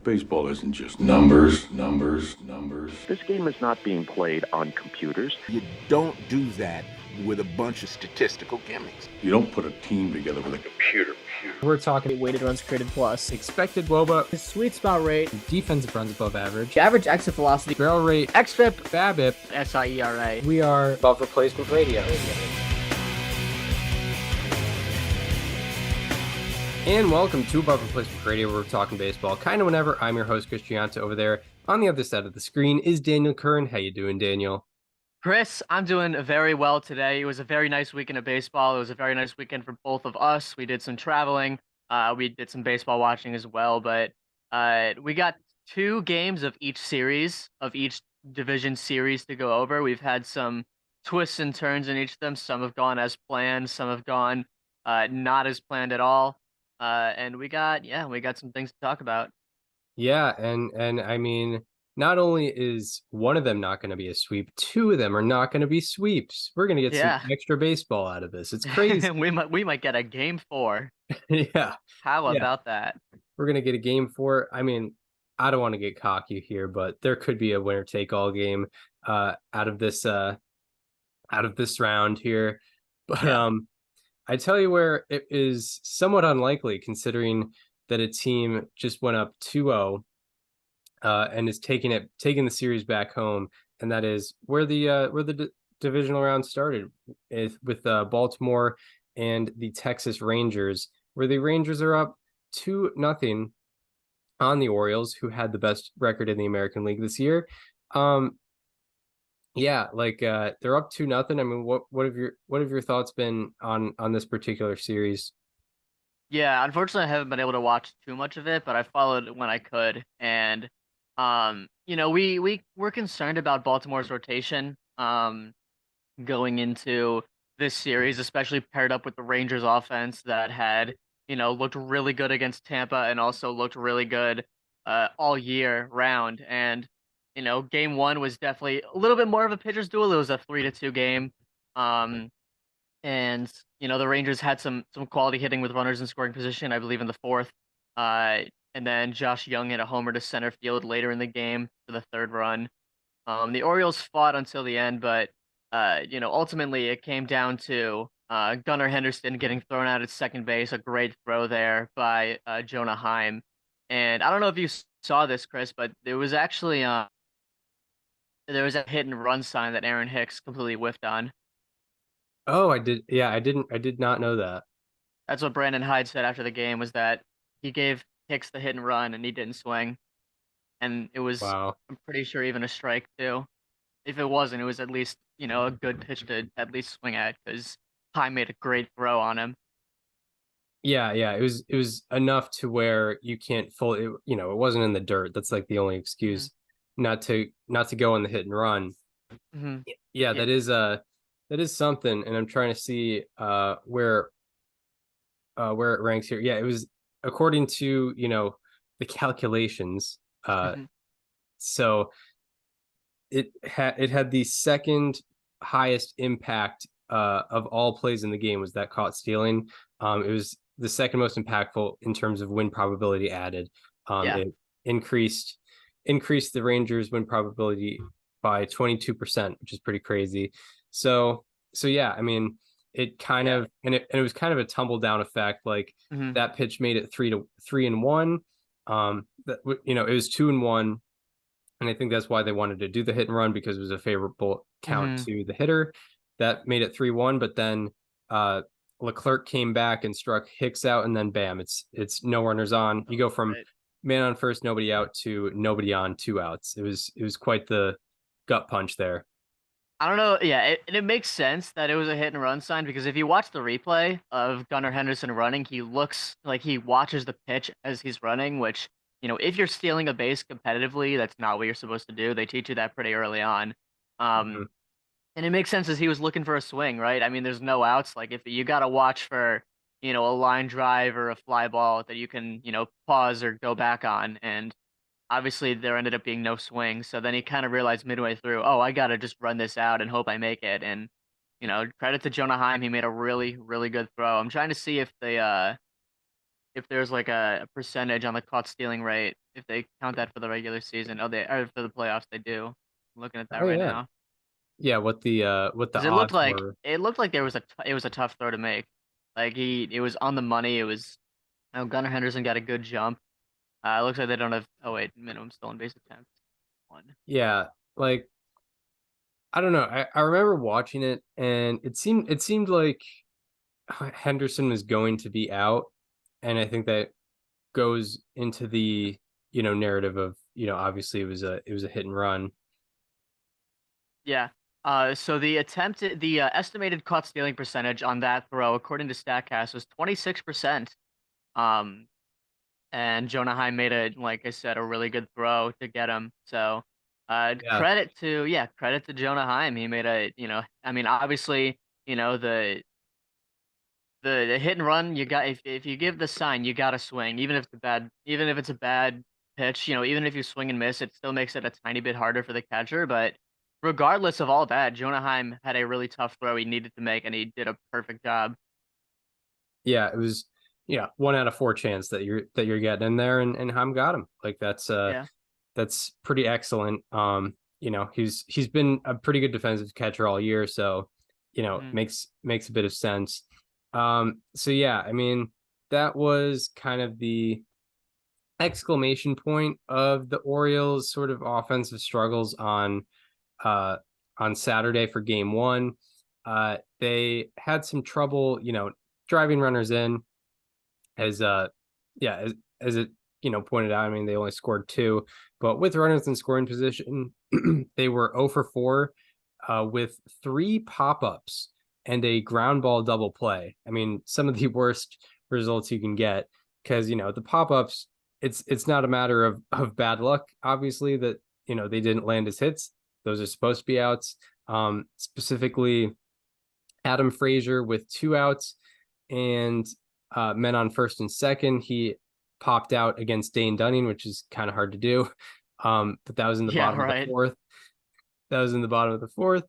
Baseball isn't just numbers, numbers, numbers. This game is not being played on computers. You don't do that with a bunch of statistical gimmicks. You don't put a team together with a computer. We're talking weighted runs created plus, expected WOBA, his sweet spot rate, defensive runs above average, average exit velocity, barrel rate, xFIP, BABIP, SIERA. We are above replacement radio. And welcome to Above Replacement Radio, where we're talking baseball kind of whenever. I'm your host, Chris Gianta. Over there on the other side of the screen is Daniel Kern. How you doing, Daniel? Chris, I'm doing very well today. It was a very nice weekend of baseball. It was a very nice weekend for both of us. We did some traveling. We did some baseball watching as well. But we got 2 games of each series, of each division series to go over. We've had some twists and turns in each of them. Some have gone as planned. Some have gone not as planned at all. And we got some things to talk about. Yeah, and I mean, not only is one of them not going to be a sweep, 2 of them are not going to be sweeps. We're going to get some extra baseball out of this. It's crazy. we might get a game 4. Yeah. How about that? We're going to get a game 4. I mean, I don't want to get cocky here, but there could be a winner take all game out of this round here. But I tell you where it is somewhat unlikely, considering that a team just went up 2-0 and is taking the series back home, and that is where the divisional round started with Baltimore and the Texas Rangers, where the Rangers are up 2-0 on the Orioles, who had the best record in the American League this year. Yeah, they're up 2-0. I mean, what have your thoughts been on this particular series? Yeah, unfortunately, I haven't been able to watch too much of it, but I followed when I could, and we're concerned about Baltimore's rotation going into this series, especially paired up with the Rangers offense that had looked really good against Tampa and also looked really good all year round. And game 1 was definitely a little bit more of a pitcher's duel. It was a 3-2 game. And the Rangers had some quality hitting with runners in scoring position, I believe in the 4th. And then Josh Young hit a homer to center field later in the game for the 3rd run. The Orioles fought until the end, but ultimately it came down to Gunnar Henderson getting thrown out at second base, a great throw there by Jonah Heim. And I don't know if you saw this, Chris, but there was actually there was a hit and run sign that Aaron Hicks completely whiffed on. Oh, I did. Yeah, I did not know that. That's what Brandon Hyde said after the game, was that he gave Hicks the hit and run and he didn't swing. And it was, wow. I'm pretty sure, even a strike too. If it wasn't, it was at least, a good pitch to at least swing at, because Hyde made a great throw on him. Yeah, it was enough to where you can't fully, it wasn't in the dirt. That's like the only excuse not to go on the hit and run. Mm-hmm. Yeah, that is something, and I'm trying to see where it ranks here. Yeah, it was according to the calculations. So it had the second highest impact of all plays in the game was that caught stealing. It was the second most impactful in terms of win probability added. It increased the Rangers win probability by 22%, which is pretty crazy. So yeah, I mean, it kind of, and it was kind of a tumble down effect. Like that pitch made it 3-1. That it was 2-1, and I think that's why they wanted to do the hit and run, because it was a favorable count to the hitter. That made it 3-1, but then Leclerc came back and struck Hicks out, and then bam, it's no runners on. You go from man on first, nobody out, to nobody on, 2 outs. It was quite the gut punch there. I don't know. Yeah, it makes sense that it was a hit and run sign, because if you watch the replay of Gunnar Henderson running, he looks like he watches the pitch as he's running, which, if you're stealing a base competitively, that's not what you're supposed to do. They teach you that pretty early on. And it makes sense as he was looking for a swing, right? I mean, there's no outs. Like, if you got to watch for, a line drive or a fly ball that you can, pause or go back on. And obviously there ended up being no swing. So then he kind of realized midway through, oh, I got to just run this out and hope I make it. And, credit to Jonah Heim. He made a really, really good throw. I'm trying to see if if there's like a percentage on the caught stealing rate, if they count that for the regular season, or for the playoffs, they do. I'm looking at that Oh right yeah. now. Yeah, what the Because odds were. it looked like it was a tough throw to make. Like it was on the money. It was, Gunnar Henderson got a good jump. It looks like they don't have. Oh wait, minimum stolen base attempt. One. Yeah, like I don't know. I remember watching it and it seemed like Henderson was going to be out, and I think that goes into the narrative of obviously it was a hit and run. Yeah. So the estimated caught stealing percentage on that throw, according to Statcast, was 26%. Um, and Jonah Heim made like I said, a really good throw to get him. So, Yeah, credit to Jonah Heim. He made I mean, obviously, the hit and run, you got if you give the sign, you got to swing, even if it's a bad pitch, even if you swing and miss, it still makes it a tiny bit harder for the catcher. But regardless of all that, Jonah Heim had a really tough throw he needed to make, and he did a perfect job. yeah, it was 1 out of 4 chance that you're getting in there, and Heim got him. Like Yeah. that's pretty excellent. He's been a pretty good defensive catcher all year, so Mhm. makes a bit of sense. So yeah, I mean, that was kind of the exclamation point of the Orioles sort of offensive struggles uh on Saturday for game one. They had some trouble, driving runners in, as yeah, as it pointed out. I mean, they only scored 2, but with runners in scoring position, they were 0 for 4 with 3 pop-ups and a ground ball double play. I mean, some of the worst results you can get, because the pop-ups, it's not a matter of bad luck, obviously, that they didn't land as hits. Those are supposed to be outs. Specifically Adam Frazier with 2 outs and men on first and second. He popped out against Dane Dunning, which is kind of hard to do. But that was in the Yeah, bottom of the right. fourth. That was in the bottom of the fourth.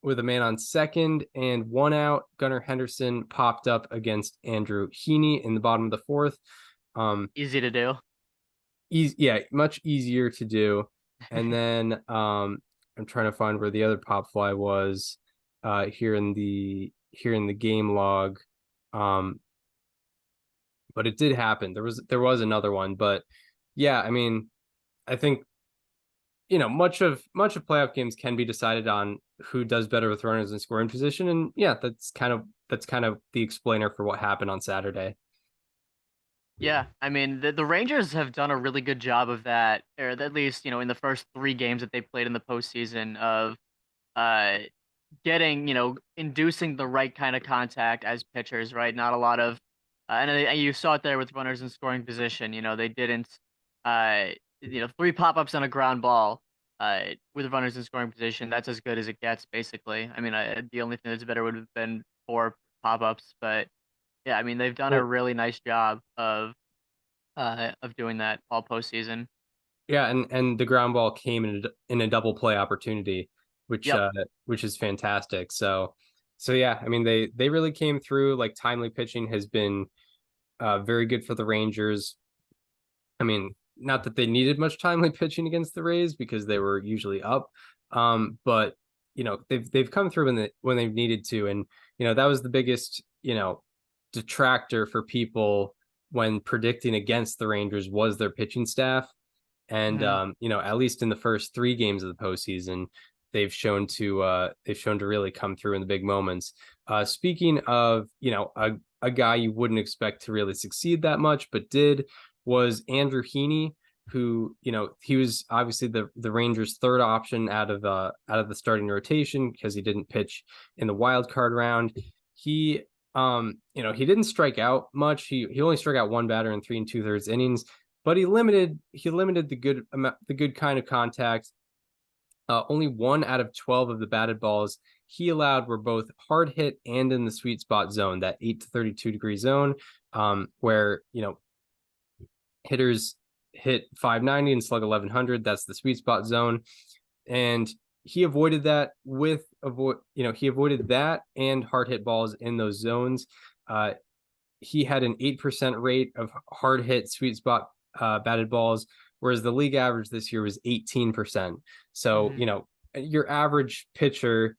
With a man on second and 1 out, Gunnar Henderson popped up against Andrew Heaney in the bottom of the fourth. Easy to do. Much easier to do. And then I'm trying to find where the other pop fly was here in the game log. But it did happen. There was another one, but yeah, I mean, I think much of playoff games can be decided on who does better with runners in scoring position, and yeah, that's kind of the explainer for what happened on Saturday. Yeah, I mean the Rangers have done a really good job of that, or at least in the first 3 games that they played in the postseason of uh getting inducing the right kind of contact as pitchers, right? Not a lot of, and you saw it there with runners in scoring position. They didn't, uh, 3 pop-ups on a ground ball, with runners in scoring position. That's as good as it gets, basically. I mean, the only thing that's better would have been 4 pop-ups, but yeah, I mean they've done a Well, really nice job of doing that all postseason. yeah, and the ground ball came in a double play opportunity, which Yep. which is fantastic. So yeah, I mean, they really came through. Like, timely pitching has been very good for the Rangers. I mean, not that they needed much timely pitching against the Rays because they were usually up. But they've come through when they've needed to, and that was the biggest detractor for people when predicting against the Rangers was their pitching staff. And Hmm. at least in the first 3 games of the postseason, they've shown to really come through in the big moments. Speaking of a guy you wouldn't expect to really succeed that much, but did, was Andrew Heaney, who he was obviously the Rangers' third option out of the starting rotation because he didn't pitch in the wild card round. He didn't strike out much. He only struck out 1 batter in 3 2/3 innings, but he limited the good kind of contact. Only 1 out of 12 of the batted balls he allowed were both hard hit and in the sweet spot zone, that 8 to 32 degree zone, where hitters hit 590 and slug 1100. That's the sweet spot zone, and he avoided that he avoided that and hard hit balls in those zones. he had an 8% rate of hard hit sweet spot batted balls, whereas the league average this year was 18%. So, your average pitcher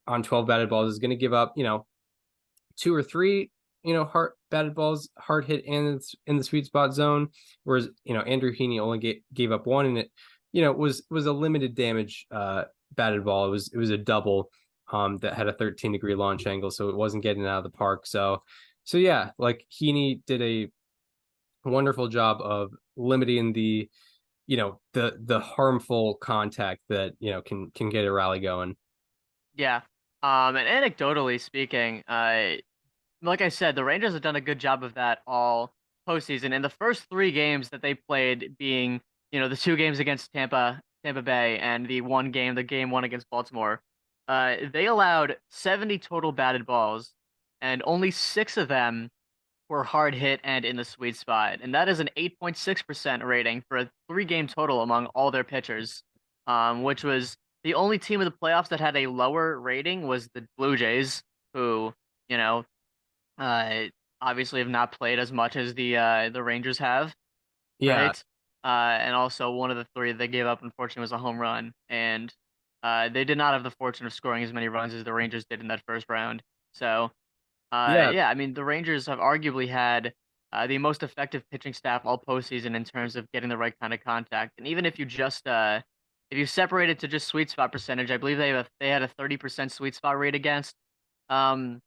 on 12 batted balls is going to give up, 2 or 3, hard batted balls, hard hit in the sweet spot zone, whereas, Andrew Heaney only gave up 1, and it, was a limited damage batted ball. It was a double that had a 13-degree launch angle, so it wasn't getting out of the park. So yeah, like Heaney did a wonderful job of limiting the the harmful contact that can get a rally going. Yeah. And anecdotally speaking, like I said, the Rangers have done a good job of that all postseason. In the first 3 games that they played, being the 2 games against Tampa Bay, and the game 1 against Baltimore, they allowed 70 total batted balls, and only 6 of them were hard hit and in the sweet spot, and that is an 8.6% rating for a 3-game total among all their pitchers, which was the only team of the playoffs that had a lower rating was the Blue Jays, who uh, obviously have not played as much as the Rangers have, Yeah. right? And also one of the 3 they gave up, unfortunately, was a home run, and they did not have the fortune of scoring as many runs as the Rangers did in that first round. So, Yeah. yeah, I mean, the Rangers have arguably had the most effective pitching staff all postseason in terms of getting the right kind of contact. And even if you just if you separate it to just sweet spot percentage, I believe they had a 30% sweet spot rate against um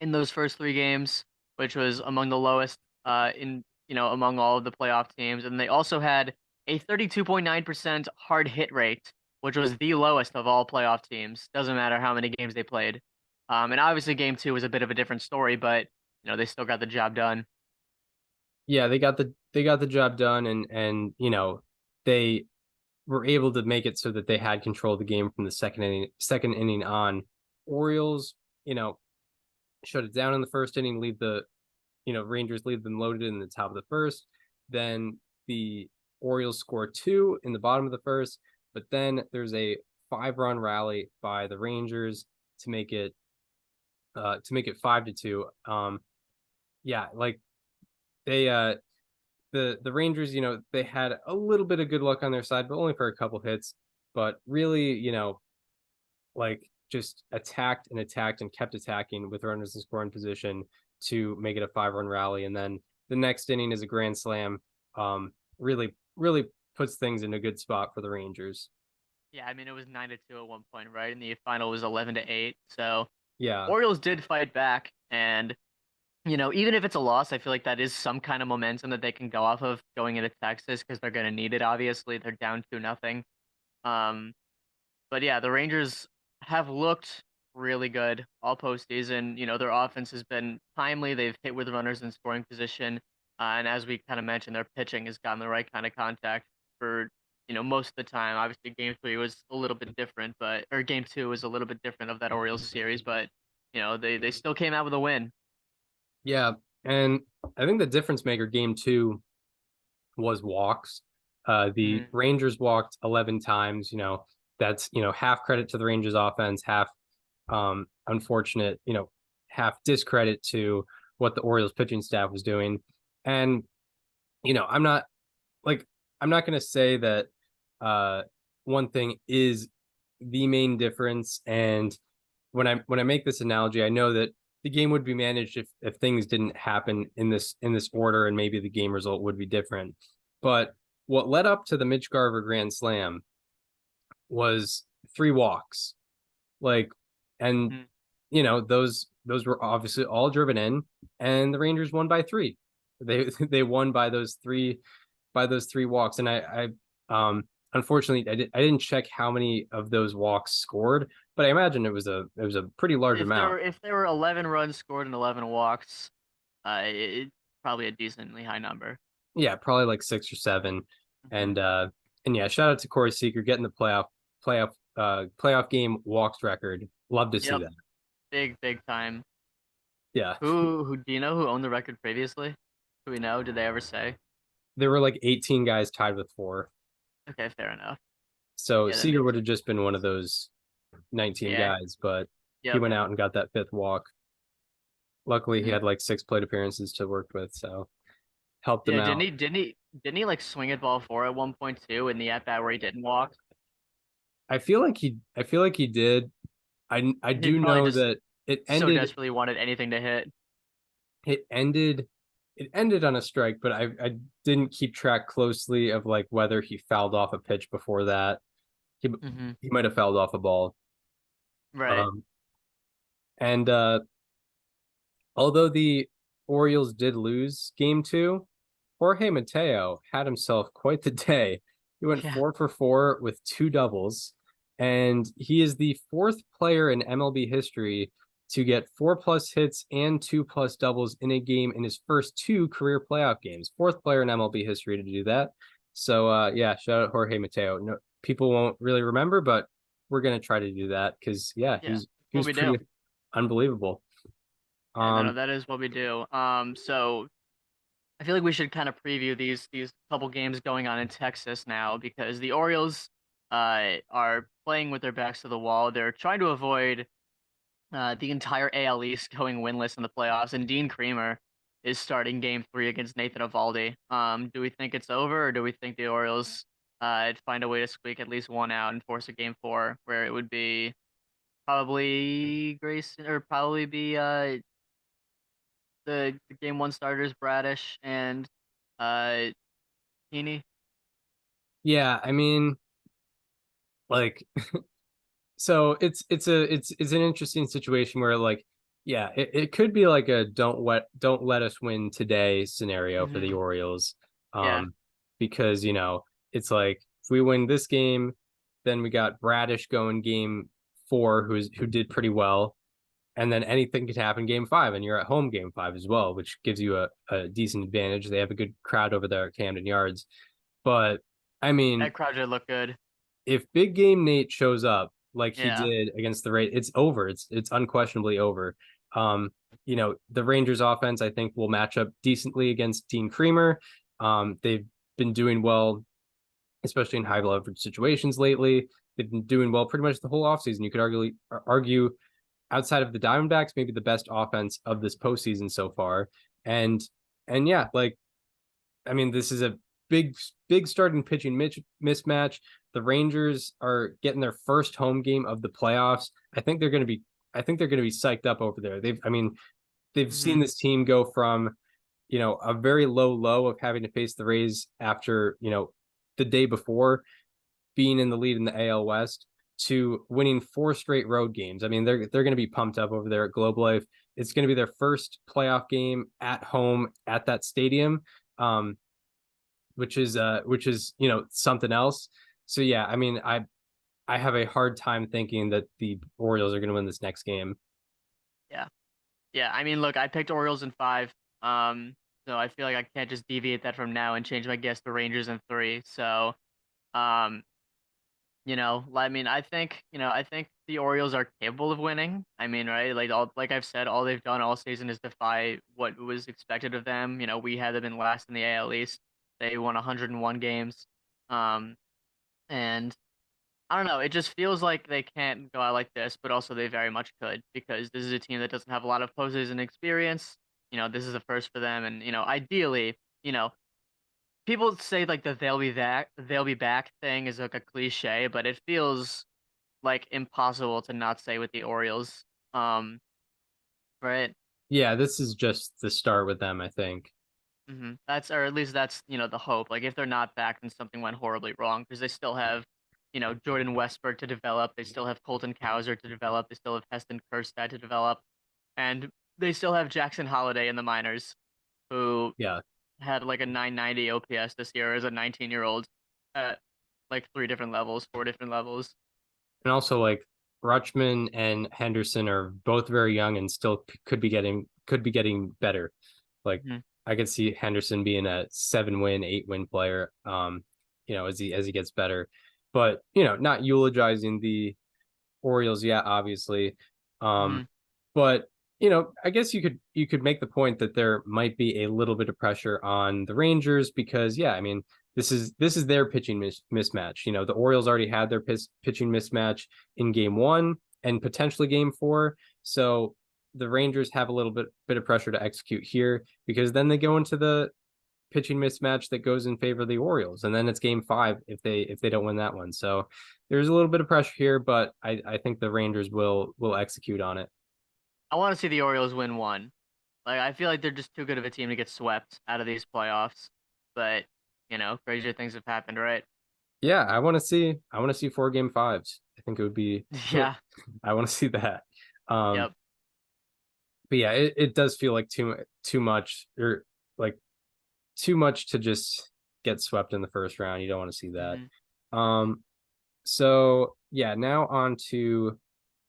in those first 3 games, which was among the lowest in among all of the playoff teams. And they also had a 32.9% hard hit rate, which was the lowest of all playoff teams. Doesn't matter how many games they played. And obviously game 2 was a bit of a different story, but they still got the job done. Yeah, they got the job done, and they were able to make it so that they had control of the game from the second inning on. Orioles, shut it down in the first inning, leave the Rangers leave them loaded in the top of the first. Then the Orioles score 2 in the bottom of the first, but then there's a 5-run rally by the Rangers to make it 5-2. Yeah, like they the Rangers, they had a little bit of good luck on their side, but only for a couple hits. But really, like just attacked and kept attacking with runners in scoring position to make it a 5-run rally. And then the next inning is a grand slam. Really, really puts things in a good spot for the Rangers. Yeah, I mean, it was 9-2 at one point, right? And the final was 11-8. So Yeah. Orioles did fight back, and even if it's a loss, I feel like that is some kind of momentum that they can go off of going into Texas, because they're going to need it. Obviously, they're down 2-0. But yeah, the Rangers have looked really good all postseason. Their offense has been timely. They've hit with runners in scoring position, and as we kind of mentioned, their pitching has gotten the right kind of contact for most of the time. Obviously, Game 3 was a little bit different, or Game 2 was a little bit different of that Orioles series, but they still came out with a win. Yeah, and I think the difference maker game 2 was walks. The Rangers walked 11 times. That's half credit to the Rangers offense, half unfortunate, half discredit to what the Orioles pitching staff was doing. And I'm not going to say that one thing is the main difference. And when I make this analogy, I know that the game would be managed if things didn't happen in this order, and maybe the game result would be different. But what led up to the Mitch Garver grand slam was 3 walks, and those were obviously all driven in, and the Rangers won by 3. They won by those 3 walks. And I unfortunately I didn't check how many of those walks scored, but I imagine it was a pretty large amount. If there were 11 runs scored and 11 walks, it's probably a decently high number. Yeah, probably like 6 or 7. And yeah, shout out to Corey Seager getting the playoff game walks record. Love to see that. Big time. Yeah. Who do you know who owned the record previously? Do we know? Did they ever say? There were like 18 guys tied with 4. Okay, fair enough. So Yeah, Seager would have just been one of those 19 guys, but he went out and got that 5th walk. Luckily, he had like 6 plate appearances to work with, so helped him Yeah, out. didn't he like swing at ball 4 at one point too in the at bat where he didn't walk? I feel like he did. I He do probably know just that it so ended desperately wanted anything to hit. it ended it ended on a strike, but I didn't keep track closely of like whether he fouled off a pitch before that. He Mm-hmm. he might have fouled off a ball. Right. Um, and although the Orioles did lose game 2, Jorge Mateo had himself quite the day. He went Yeah. 4 for 4 with 2 doubles, and he is the 4th player in MLB history to get 4+ hits and 2+ doubles in a game in his first 2 career playoff games. 4th player in MLB history to do that. So yeah, shout out Jorge Mateo. No, people won't really remember, but we're gonna try to do that because yeah, Yeah. he What was we do. pretty unbelievable. Yeah, no, Um, that is what we do. So I feel like we should kind of preview these couple games going on in Texas now because the Orioles are playing with their backs to the wall. They're trying to avoid the entire AL East going winless in the playoffs, and Dean Kremer is starting Game 3 against Nathan Eovaldi. Do we think it's over, or do we think the Orioles find a way to squeak at least one out and force a Game 4 where it would be probably Grayson or probably be the Game 1 starters Bradish and uh Heaney? yeah, I mean, like so it's an interesting situation where like yeah it could be like a don't let us win today scenario for the Mm-hmm. Orioles Yeah. because it's like if we win this game then we got Bradish going game 4 who did pretty well and then anything could happen game 5 and you're at home game 5 as well which gives you a decent advantage. They have a good crowd over there at Camden Yards, but I mean That crowd did look good. if Big Game Nate shows up like he Yeah. did against the Rays, it's over. It's unquestionably over. The Rangers offense I think will match up decently against Dean Kremer. They've been doing well, especially in high leverage situations lately. They've been doing well pretty much the whole offseason. You could argue outside of the Diamondbacks, maybe the best offense of this postseason so far. And yeah, like I mean, this is a big starting pitching mismatch. The Rangers are getting their first home game of the playoffs. I think they're going to be psyched up over there. They've Mm-hmm. seen this team go from, a very low of having to face the Rays after, the day before being in the lead in the AL West to winning 4 straight road games. I mean, they're going to be pumped up over there at Globe Life. It's going to be their first playoff game at home at that stadium. Which is something else. So yeah, I mean, I have a hard time thinking that the Orioles are going to win this next game. Yeah. Yeah. I mean, look, I picked Orioles in 5. So I feel like I can't just deviate that from now and change my guess to Rangers in 3. So, um, I mean, I think the Orioles are capable of winning. I mean, right? Like I've said, all they've done all season is defy what was expected of them. We had them in last in the AL East. They won 101 games. Um, and I don't know. It just feels like they can't go out like this, but also they very much could because this is a team that doesn't have a lot of postseason experience. This is a first for them, and ideally, people say like the they'll be back thing is like a cliche, but it feels like impossible to not say with the Orioles. Right? Yeah, this is just the start with them, I think. That's or at least that's the hope. Like if they're not back, then something went horribly wrong because they still have Jordan Westburg to develop. They still have Colton Cowser to develop. They still have Heston Kjerstad to develop, and they still have Jackson Holiday in the minors, who Yeah. had like a 990 OPS this year as a 19-year-old at like 3 different levels, 4 different levels. And also like Rutschman and Henderson are both very young and still could be getting better. Like Mhm. I could see Henderson being a 7-win, 8-win player, as he gets better. But, not eulogizing the Orioles yet, obviously. Mhm. But I guess you could make the point that there might be a little bit of pressure on the Rangers because yeah, I mean, this is their pitching mismatch. The Orioles already had their pitching mismatch in game 1 and potentially game 4. So the Rangers have a little bit of pressure to execute here, because then they go into the pitching mismatch that goes in favor of the Orioles, and then it's game 5 if they don't win that one. So there's a little bit of pressure here, but I think the Rangers will execute on it. I want to see the Orioles win one. Like, I feel like they're just too good of a team to get swept out of these playoffs. But, crazier things have happened, right? Yeah, I want to see 4 game 5s. I think it would be Yeah. I want to see that. Yep. But yeah, it does feel like too much, or like too much to just get swept in the first round. You don't want to see that. So yeah, now on to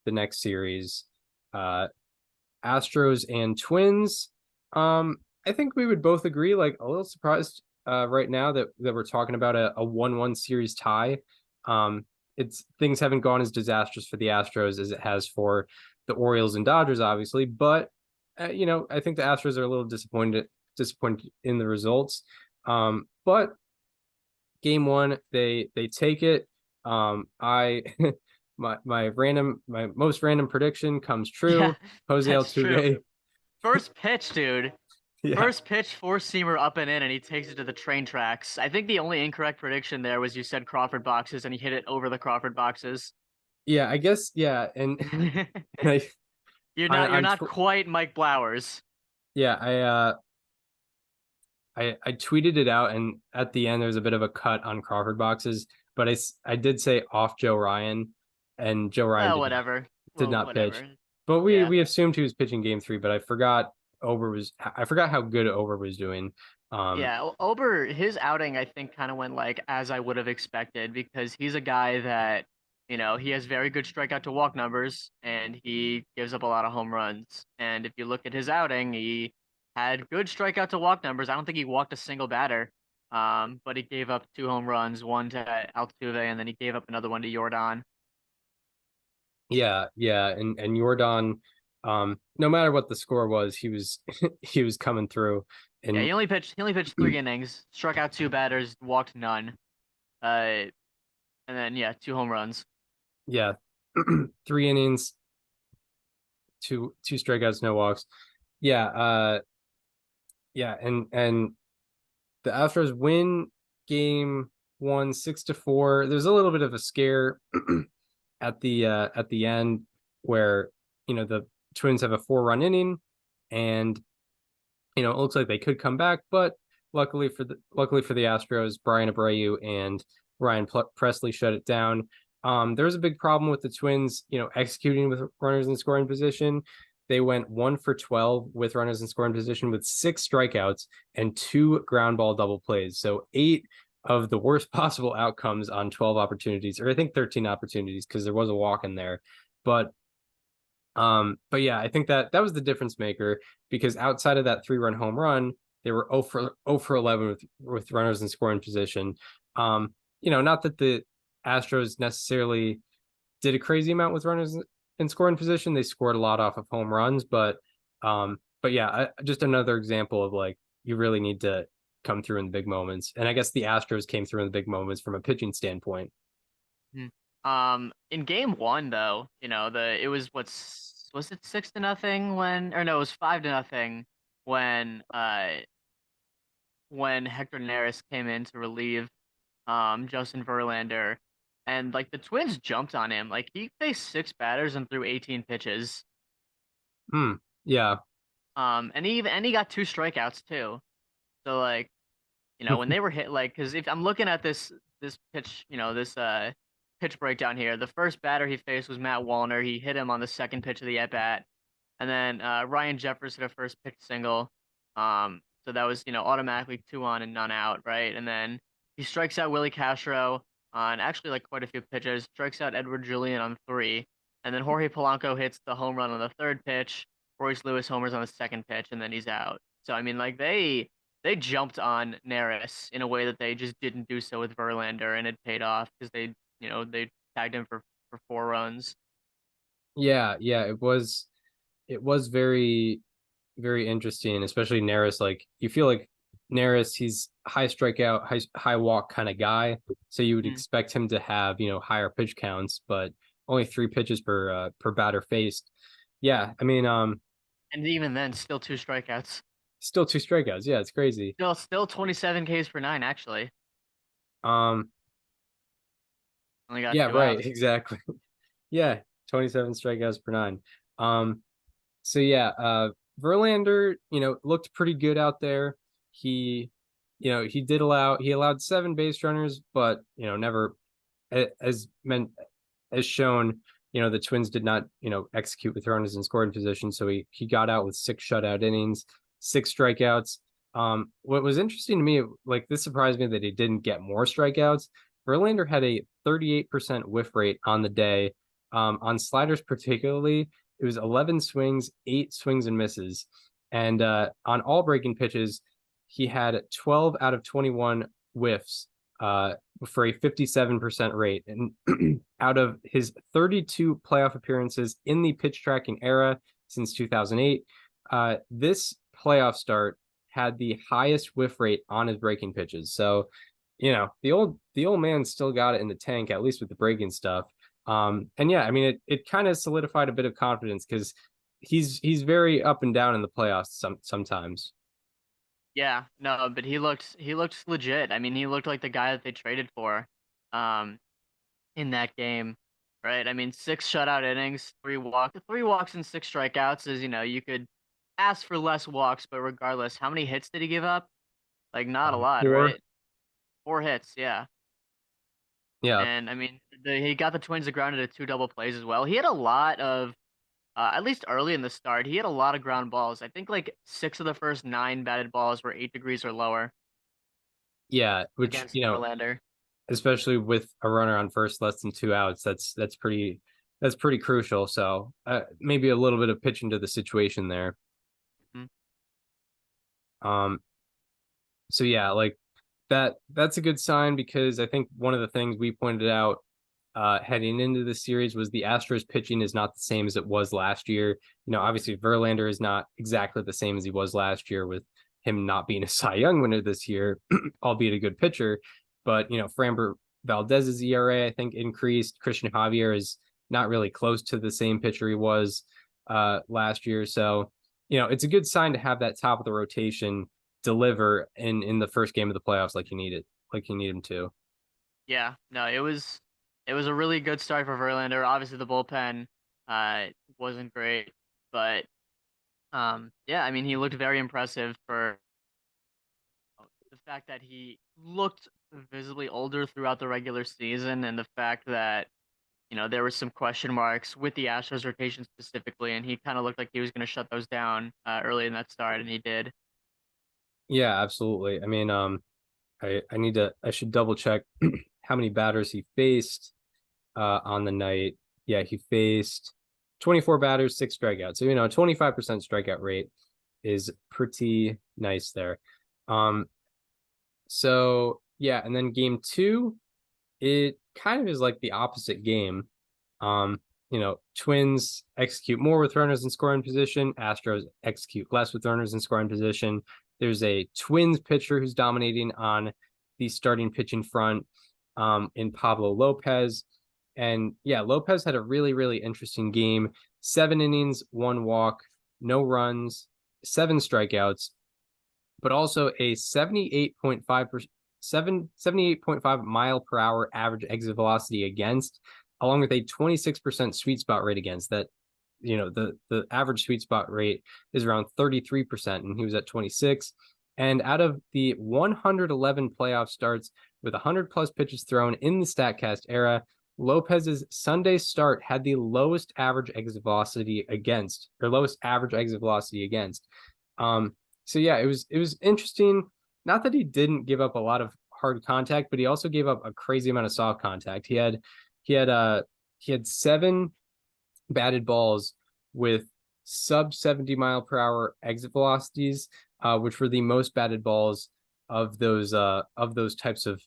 the next series. Astros and Twins. I think we would both agree, like, a little surprised right now that we're talking about a 1-1 series tie. It's things haven't gone as disastrous for the Astros as it has for the Orioles and Dodgers, obviously, but I think the Astros are a little disappointed in the results. But game 1, they take it. I my most random prediction comes true. Yeah, Jose that's Altuve. true. First pitch, dude. Yeah. First pitch, 4-seamer up and in, and he takes it to the train tracks. I think the only incorrect prediction there was you said Crawford boxes, and he hit it over the Crawford boxes. Yeah, I guess. Yeah, and You're not quite Mike Blowers. Yeah, I tweeted it out, and at the end there was a bit of a cut on Crawford boxes, but I did say off Joe Ryan, and Joe Ryan did not pitch. But we assumed he was pitching game 3, but I forgot how good Ober was doing. Yeah, Ober, his outing I think kind of went like as I would have expected, because he's a guy that he has very good strikeout to walk numbers, and he gives up a lot of home runs. And if you look at his outing, he had good strikeout to walk numbers. I don't think he walked a single batter. But he gave up 2 home runs, one to Altuve, and then he gave up another one to Jordan. Yeah, and Jordan, no matter what the score was, he was he was coming through. And yeah, he only pitched 3 innings, struck out 2 batters, walked none. And then 2 home runs. Yeah, 3 innings, 2 strikeouts, no walks. Yeah, and the Astros win game 1 6-4. There's a little bit of a scare at the end where the Twins have a 4-run inning, and it looks like they could come back, but luckily for the Astros, Brian Abreu and Ryan Presley shut it down. There was a big problem with the Twins, executing with runners in scoring position. They went 1 for 12 with runners in scoring position with 6 strikeouts and 2 ground ball double plays. So 8 of the worst possible outcomes on 12 opportunities, or I think 13 opportunities, because there was a walk in there. But yeah, I think that was the difference maker, because outside of that 3-run home run, they were 0 for 11 with runners in scoring position. Not that the Astros necessarily did a crazy amount with runners in scoring position. They scored a lot off of home runs, but yeah, just another example of, like, you really need to come through in the big moments. And I guess the Astros came through in the big moments from a pitching standpoint. In game 1 though, it was was it 6-0 when, or no, it was 5-0 when Hector Neris came in to relieve Justin Verlander, and like the Twins jumped on him. Like, he faced 6 batters and threw 18 pitches. Yeah. And he got 2 strikeouts too. So, like, when they were hit, like, because if I'm looking at this pitch, this pitch breakdown here, the first batter he faced was Matt Wallner. He hit him on the second pitch of the at bat, and then Ryan Jeffers hit a first pitch single. So that was automatically 2 on and none out, right? And then he strikes out Willie Castro on actually like quite a few pitches. Strikes out Edward Julian on 3, and then Jorge Polanco hits the home run on the 3rd pitch. Royce Lewis homers on the 2nd pitch, and then he's out. So I mean, like, they jumped on Neris in a way that they just didn't do so with Verlander, and it paid off because they tagged him for 4 runs. Yeah, it was very, very interesting, especially Neris. Like, you feel like Neris, he's high strikeout, high walk kind of guy, so you would expect him to have higher pitch counts, but only 3 pitches per batter faced. Yeah, I mean, And even then, still 2 strikeouts. Still 2 strikeouts. Yeah, it's crazy. Still 27 Ks per 9, actually. Um, Only got yeah, 2 right, outs. exactly. Yeah, 27 strikeouts per 9. Um, so yeah, Verlander, looked pretty good out there. He, he allowed 7 base runners, but never as meant as shown, the Twins did not, execute with runners in scoring position. So he got out with 6 shutout innings, 6 strikeouts. What was interesting to me, like this surprised me that he didn't get more strikeouts. Verlander had a 38% whiff rate on the day. On sliders particularly, it was 11 swings, 8 swings and misses. And on all breaking pitches, he had 12 out of 21 whiffs for a 57% rate. And out of his 32 playoff appearances in the pitch tracking era since 2008, this playoff start had the highest whiff rate on his breaking pitches. So, the old man still got it in the tank, at least with the breaking stuff. And yeah, I mean, it kind of solidified a bit of confidence because he's very up and down in the playoffs sometimes. Yeah, no, but he looked legit. I mean, he looked like the guy that they traded for, um, in that game, right? I mean, 6 shutout innings, 3 walks and 6 strikeouts is, you could ask for less walks, but regardless, how many hits did he give up? Like, not a lot, 4. right? 4 hits, yeah. Yeah. And I mean, he got the Twins to ground into 2 double plays as well. He had a lot of, at least early in the start, he had a lot of ground balls. I think like 6 of the first 9 batted balls were 8 degrees or lower Yeah, which, against Verlander. especially with a runner on first, less than 2 outs, that's pretty crucial. So maybe a little bit of pitching to the situation there. Um, so yeah, like that's a good sign because I think one of the things we pointed out heading into the series was the Astros pitching is not the same as it was last year. Obviously Verlander is not exactly the same as he was last year with him not being a Cy Young winner this year, albeit a good pitcher. But Framber Valdez's ERA I think increased. Christian Javier is not really close to the same pitcher he was last year. So it's a good sign to have that top of the rotation deliver in the first game of the playoffs like you need him to. Yeah, no, it was a really good start for Verlander. Obviously, the bullpen wasn't great, but yeah, I mean, he looked very impressive for the fact that he looked visibly older throughout the regular season, and the fact that there were some question marks with the Astros rotation specifically, and he kind of looked like he was going to shut those down early in that start, and he did. Yeah, absolutely. I mean, I should double check how many batters he faced on the night. Yeah, he faced 24 batters, 6 strikeouts. So, 25% strikeout rate is pretty nice there. So yeah, and then game 2, it kind of is like the opposite game. Twins execute more with runners in scoring position. Astros execute less with runners in scoring position. There's a Twins pitcher who's dominating on the starting pitching front in Pablo Lopez. And yeah, Lopez had a really, really interesting game. 7 innings, 1 walk, no runs, 7 strikeouts, but also a 78.5 mile per hour average exit velocity against, along with a 26% sweet spot rate against. That the average sweet spot rate is around 33%, and he was at 26. And out of the 111 playoff starts with 100 plus pitches thrown in the Statcast era, Lopez's Sunday start had the lowest average exit velocity against, or lowest average exit velocity against. So yeah, it was interesting. Not that he didn't give up a lot of hard contact, but he also gave up a crazy amount of soft contact. He had 7 batted balls with sub 70 mile per hour exit velocities, which were the most batted balls of those types of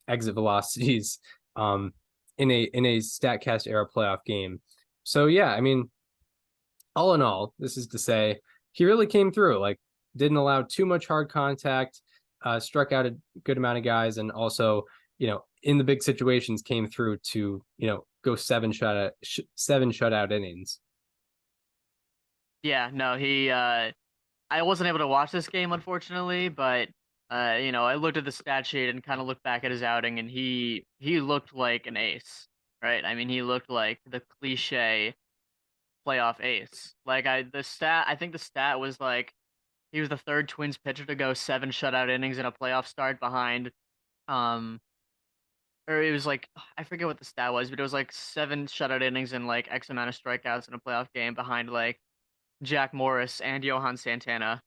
exit velocities in a Statcast era playoff game. So yeah, I mean, all in all, this is to say he really came through. Like, didn't allow too much hard contact, struck out a good amount of guys, and also in the big situations came through to go 7 shutout innings. Yeah, no, he I wasn't able to watch this game unfortunately, but I looked at the stat sheet and kind of looked back at his outing, and he looked like an ace, right? I mean, he looked like the cliche playoff ace. I think the stat was like he was the third Twins pitcher to go 7 shutout innings in a playoff start behind um or it was like I forget what the stat was, but it was like 7 shutout innings and like X amount of strikeouts in a playoff game behind like Jack Morris and Johan Santana,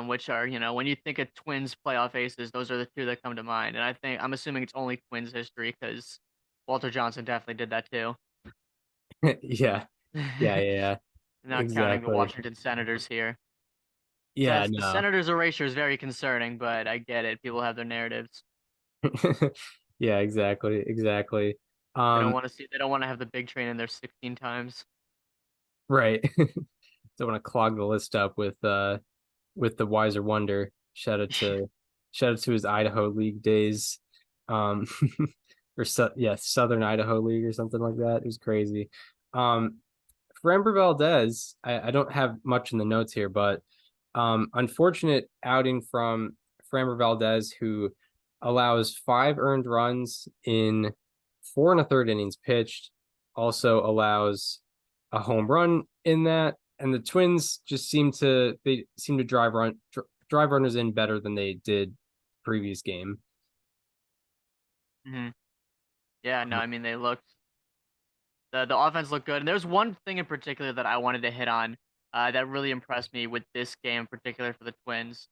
which are, when you think of Twins playoff aces, those are the two that come to mind. And I'm assuming it's only Twins history because Walter Johnson definitely did that too. Yeah, yeah, yeah, Not counting the exactly. Washington Senators here. Yeah, The no. Senators erasure is very concerning, but I get it. People have their narratives. Yeah, exactly, exactly. Um, They don't want to have the big train in there 16 times. right. Don't want to clog the list up with the Wiser Wonder. Shout out to his Idaho League days. Um yeah, Southern Idaho League or something like that. It was crazy. Um Framber Valdez, I don't have much in the notes here, but unfortunate outing from Framber Valdez, who allows 5 earned runs in 4 1/3 innings pitched, also allows a home run in that, and the Twins just seem to drive runners in better than they did previous game. Hmm. Yeah, no, I mean the offense looked good. And there's one thing in particular that I wanted to hit on that really impressed me with this game in particular for the Twins.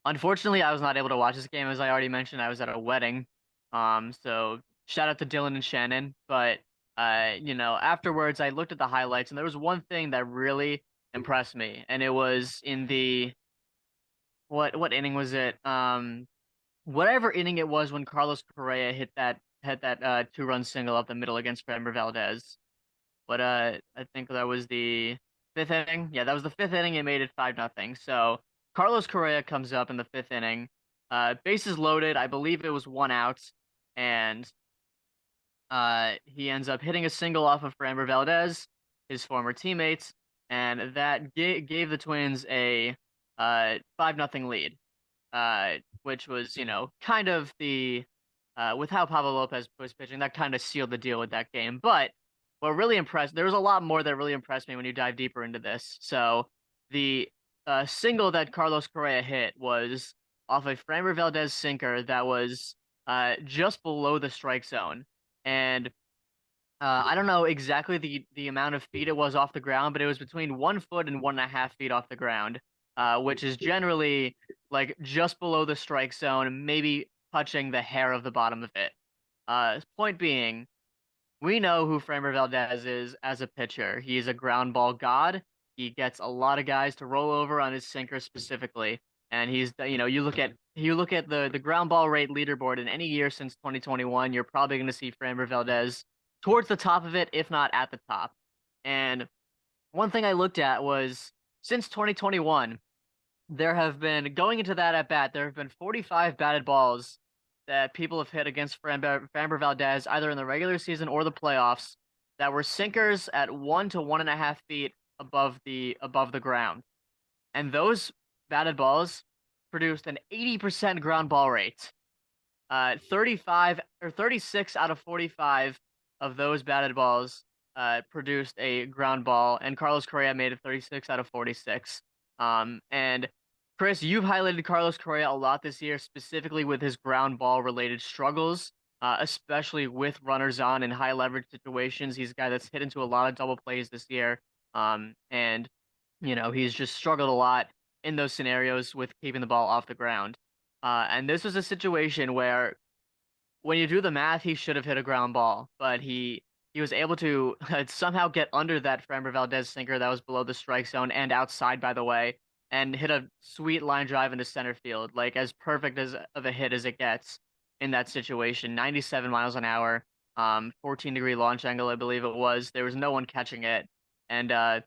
Unfortunately, I was not able to watch this game. As I already mentioned, I was at a wedding. So shout out to Dylan and Shannon. But afterwards I looked at the highlights, and there was one thing that really impressed me, and it was in the what inning was it? Whatever inning it was when Carlos Correa hit that 2-run single up the middle against Framber Valdez. But I think that was the fifth inning. Yeah, that was the fifth inning. It made it 5-0. So Carlos Correa comes up in the fifth inning. Bases loaded. I believe it was 1 out, and he ends up hitting a single off of Framber Valdez, his former teammates, and that gave the Twins a 5-0 lead. Which was, kind of the with how Pablo Lopez was pitching, that kind of sealed the deal with that game. But there was a lot more that really impressed me when you dive deeper into this. So the single that Carlos Correa hit was off a Framber Valdez sinker that was just below the strike zone. And I don't know exactly the amount of feet it was off the ground, but it was between 1 foot and 1.5 feet off the ground, which is generally like just below the strike zone, maybe touching the hair of the bottom of it. Point being, we know who Framber Valdez is as a pitcher. He's a ground ball god. He gets a lot of guys to roll over on his sinker specifically. And you look at the ground ball rate leaderboard in any year since 2021, you're probably going to see Framber Valdez towards the top of it, if not at the top. And one thing I looked at was since 2021, going into that at bat, there have been 45 batted balls that people have hit against Framber Valdez, either in the regular season or the playoffs, that were sinkers at 1 to 1.5 feet above the ground. And those batted balls produced an 80% ground ball rate. 35 or 36 out of 45 of those batted balls produced a ground ball, and Carlos Correa made it 36 out of 46. And Chris, you've highlighted Carlos Correa a lot this year, specifically with his ground ball related struggles, especially with runners on in high leverage situations. He's a guy that's hit into a lot of double plays this year. And he's just struggled a lot in those scenarios with keeping the ball off the ground. And this was a situation where, when you do the math, he should have hit a ground ball, but he was able to somehow get under that Framber Valdez sinker that was below the strike zone and outside, by the way, and hit a sweet line drive into center field, like as perfect as of a hit as it gets in that situation. 97 miles an hour, 14-degree launch angle, I believe it was. There was no one catching it, and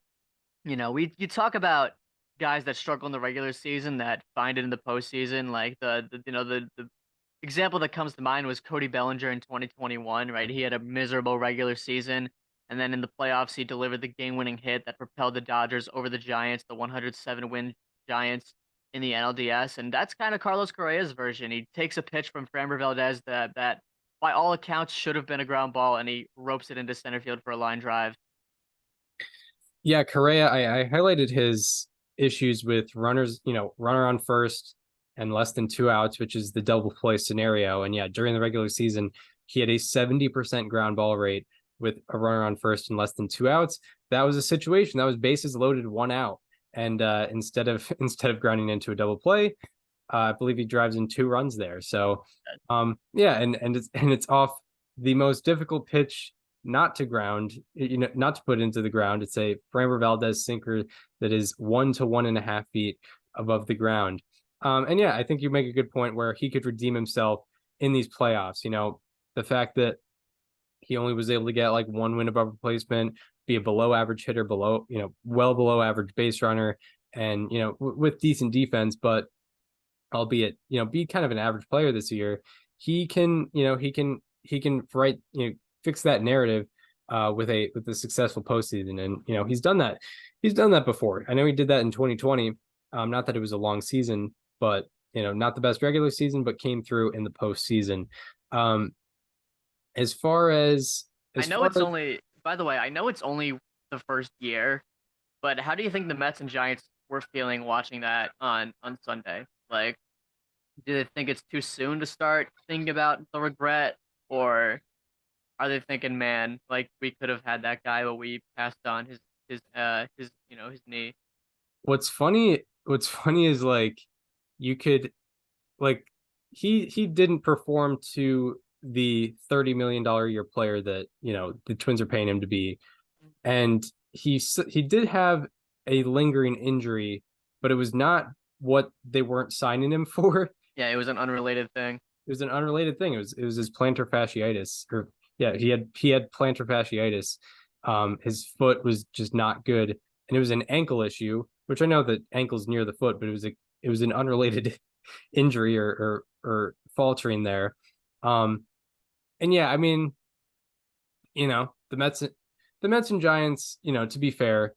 you talk about guys that struggle in the regular season that find it in the postseason, like the example that comes to mind was Cody Bellinger in 2021, right? He had a miserable regular season, And then in the playoffs, he delivered the game-winning hit that propelled the Dodgers over the Giants, the 107-win Giants in the NLDS. And that's kind of Carlos Correa's version. He takes a pitch from Framber Valdez that by all accounts should have been a ground ball, and he ropes it into center field for a line drive. Yeah, Correa, I highlighted his issues with runners, runner on first and less than 2 outs, which is the double play scenario. And yeah, during the regular season, he had a 70% ground ball rate with a runner on first and less than 2 outs. That was a situation that was bases loaded, 1 out. And instead of grounding into a double play, I believe he drives in 2 runs there. So yeah, and it's off the most difficult pitch not to ground, not to put into the ground. It's a Framber Valdez sinker that is 1 to 1.5 feet above the ground. And yeah, I think you make a good point where he could redeem himself in these playoffs. The fact that he only was able to get like 1 win above replacement, be a below average hitter, well below average base runner, and with decent defense, but albeit be kind of an average player this year. He can write fix that narrative with a successful postseason, and he's done that before. I know he did that in 2020. Not that it was a long season, but not the best regular season, but came through in the postseason. As far as by the way, I know it's only the first year, but how do you think the Mets and Giants were feeling watching that on Sunday? Like, do they think it's too soon to start thinking about the regret, or are they thinking, man, like we could have had that guy, but we passed on his knee? What's funny is like you could like he didn't perform to the $30 million a year player that the Twins are paying him to be, and he did have a lingering injury, but it was not what they weren't signing him for. Yeah, it was an unrelated thing. It was his plantar fasciitis, or yeah, he had plantar fasciitis. His foot was just not good, and it was an ankle issue, which I know that ankle's near the foot, but it was an unrelated injury or faltering there. And yeah, I mean, the Mets and Giants, to be fair,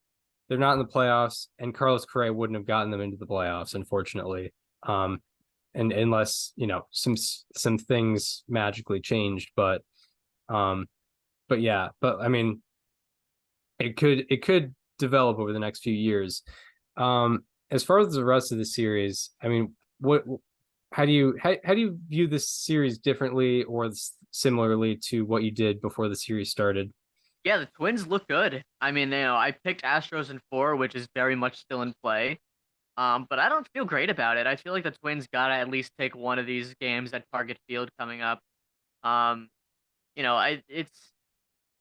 they're not in the playoffs, and Carlos Correa wouldn't have gotten them into the playoffs, unfortunately. And unless some things magically changed, but yeah, but I mean, it could develop over the next few years. As far as the rest of the series, I mean, how do you view this series differently or similarly to what you did before the series started? Yeah, the Twins look good. I mean, I picked Astros in 4, which is very much still in play. But I don't feel great about it. I feel like the Twins gotta at least take one of these games at Target Field coming up.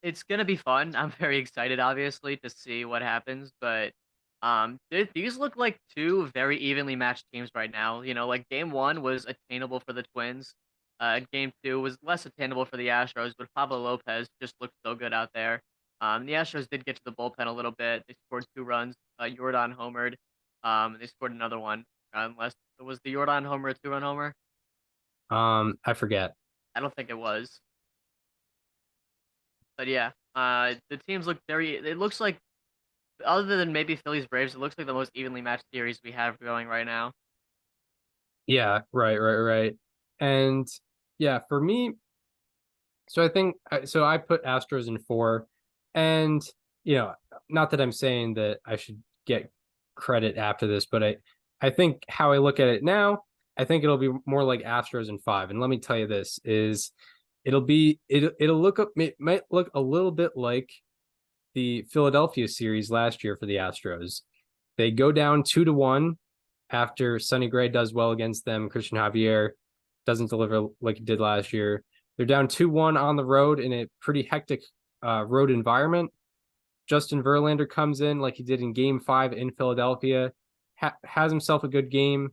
It's gonna be fun. I'm very excited, obviously, to see what happens. But these look like 2 very evenly matched teams right now. Like Game 1 was attainable for the Twins. Game 2 was less attainable for the Astros, but Pablo Lopez just looked so good out there. The Astros did get to the bullpen a little bit. They scored 2 runs. Jordan homered. They scored another one. Unless it was the Jordan homer a 2-run homer. I forget. I don't think it was. But yeah, the teams look it looks like, other than maybe Phillies Braves, it looks like the most evenly matched series we have going right now. Yeah, right. And yeah, for me, so I put Astros in 4, and not that I'm saying that I should get credit after this, but I think how I look at it now, I think it'll be more like Astros in 5. And let me tell you this is it'll might look a little bit like the Philadelphia series last year for the Astros. They go down 2-1 after Sonny Gray does well against them. Christian Javier doesn't deliver like he did last year. They're down 2-1 on the road in a pretty hectic road environment. Justin Verlander comes in like he did in Game 5 in Philadelphia, has himself a good game,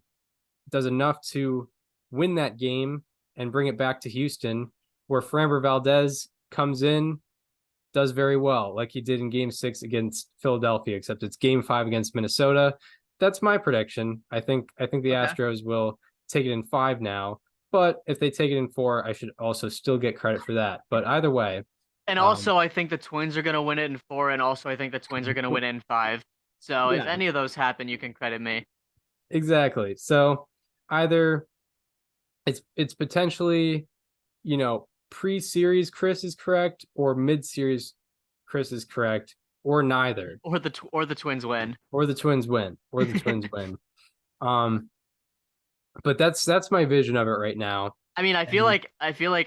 does enough to win that game and bring it back to Houston, where Framber Valdez comes in, does very well, like he did in Game 6 against Philadelphia, except it's Game 5 against Minnesota. That's my prediction. I think the Astros will take it in 5 now, but if they take it in 4, I should also still get credit for that. But either way, And also, I think the Twins are going to win it in 4, and also I think the Twins are going to win it in 5. So if Yeah. any of those happen, you can credit me. Exactly. So either it's potentially, pre-series Chris is correct, or mid-series Chris is correct, or neither, Or the Twins win. or the Twins win, or the Twins win. But that's my vision of it right now. I mean, I feel like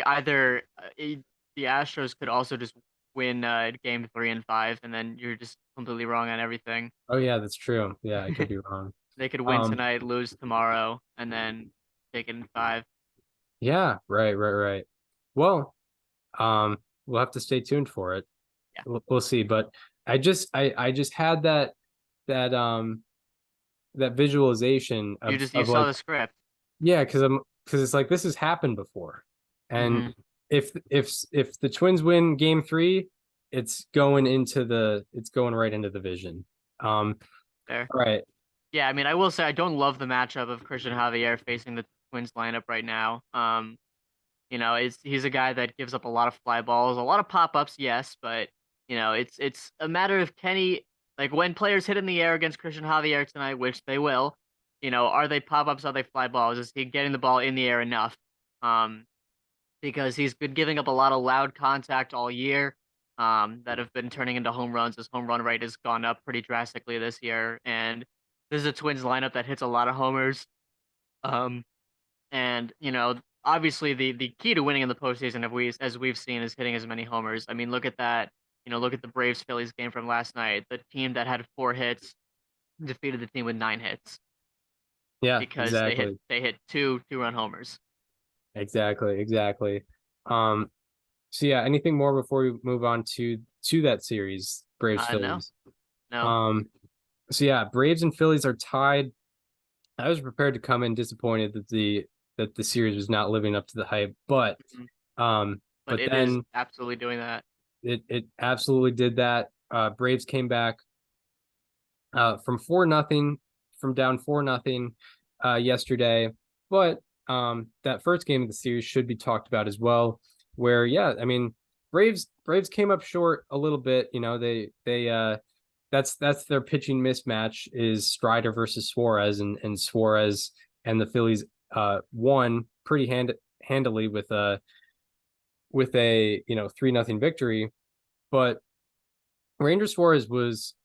either the Astros could also just win game 3 and 5, and then you're just completely wrong on everything. Oh yeah, that's true. Yeah, I could be wrong. They could win Um, tonight, lose tomorrow, and then take it in 5. yeah, right. Well, we'll have to stay tuned for it. Yeah. We'll see. But I just had that visualization You of saw like, the script. yeah, because it's like this has happened before. And Mhm. if the Twins win game 3, it's going right into the vision. There. All right. Yeah, I mean, I will say I don't love the matchup of Christian Javier facing the Twins lineup right now. He's a guy that gives up a lot of fly balls, a lot of pop-ups, yes, but it's a matter of Kenny, like when players hit in the air against Christian Javier tonight, which they will, are they pop-ups, are they fly balls? Is he getting the ball in the air enough? Because he's been giving up a lot of loud contact all year, that have been turning into home runs. His home run rate has gone up pretty drastically this year, and this is a Twins lineup that hits a lot of homers. Um, and obviously the key to winning in the postseason, as we've seen, is hitting as many homers. I mean, look at that. Look at the Braves Phillies game from last night. The team that had 4 hits defeated the team with 9 hits Yeah, because exactly. they hit 2 2-run homers. Exactly. Um, so yeah, anything more before we move on to that series, Braves No, Phillies? no. So yeah, Braves and Phillies are tied. I was prepared to come in disappointed that the series was not living up to the hype, but Mhm. but It is then absolutely doing that. it absolutely did that. Braves came back from 4-0, from down 4-0 yesterday, but that first game of the series should be talked about as well, where yeah, I mean, Braves came up short a little bit. That's their pitching mismatch, is Strider versus Suarez, and Suarez and the Phillies won pretty handily with a 3-0 victory. But Ranger Suarez was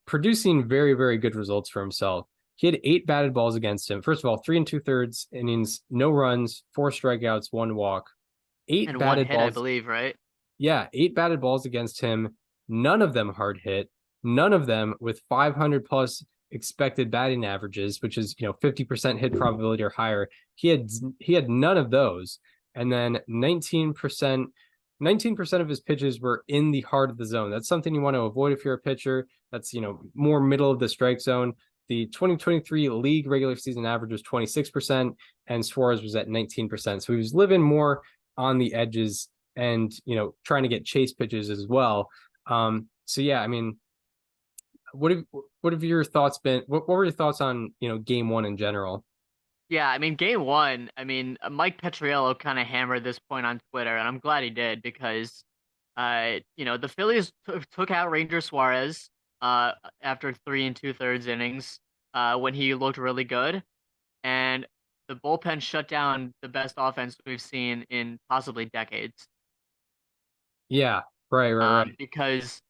producing very, very good results for himself. He had 8 batted balls against him. First of all, 3 2/3 innings, no runs, 4 strikeouts, 1 walk, 8 And 1 batted hit, I balls. believe, right? Yeah, 8 batted balls against him. None of them hard hit. None of them with 500 plus expected batting averages, which is 50% hit probability or higher. He had none of those, and then 19% of his pitches were in the heart of the zone. That's something you want to avoid if you're a pitcher. That's more middle of the strike zone. The 2023 league regular season average was 26%, and Suarez was at 19%. So he was living more on the edges and trying to get chase pitches as well. So yeah, I mean, what have your thoughts been? What were your thoughts on game 1 in general? Yeah, I mean, game 1, I mean, Mike Petriello kind of hammered this point on Twitter, and I'm glad he did because, the Phillies took out Ranger Suarez after 3 2/3 innings when he looked really good, and the bullpen shut down the best offense we've seen in possibly decades. Yeah, right. Because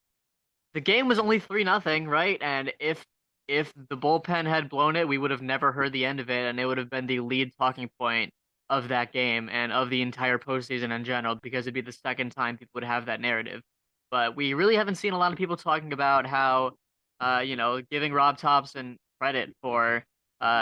the game was only 3-0, right? And if the bullpen had blown it, we would have never heard the end of it, and it would have been the lead talking point of that game and of the entire postseason in general, because it'd be the second time people would have that narrative. But we really haven't seen a lot of people talking about how, giving Rob Thompson credit for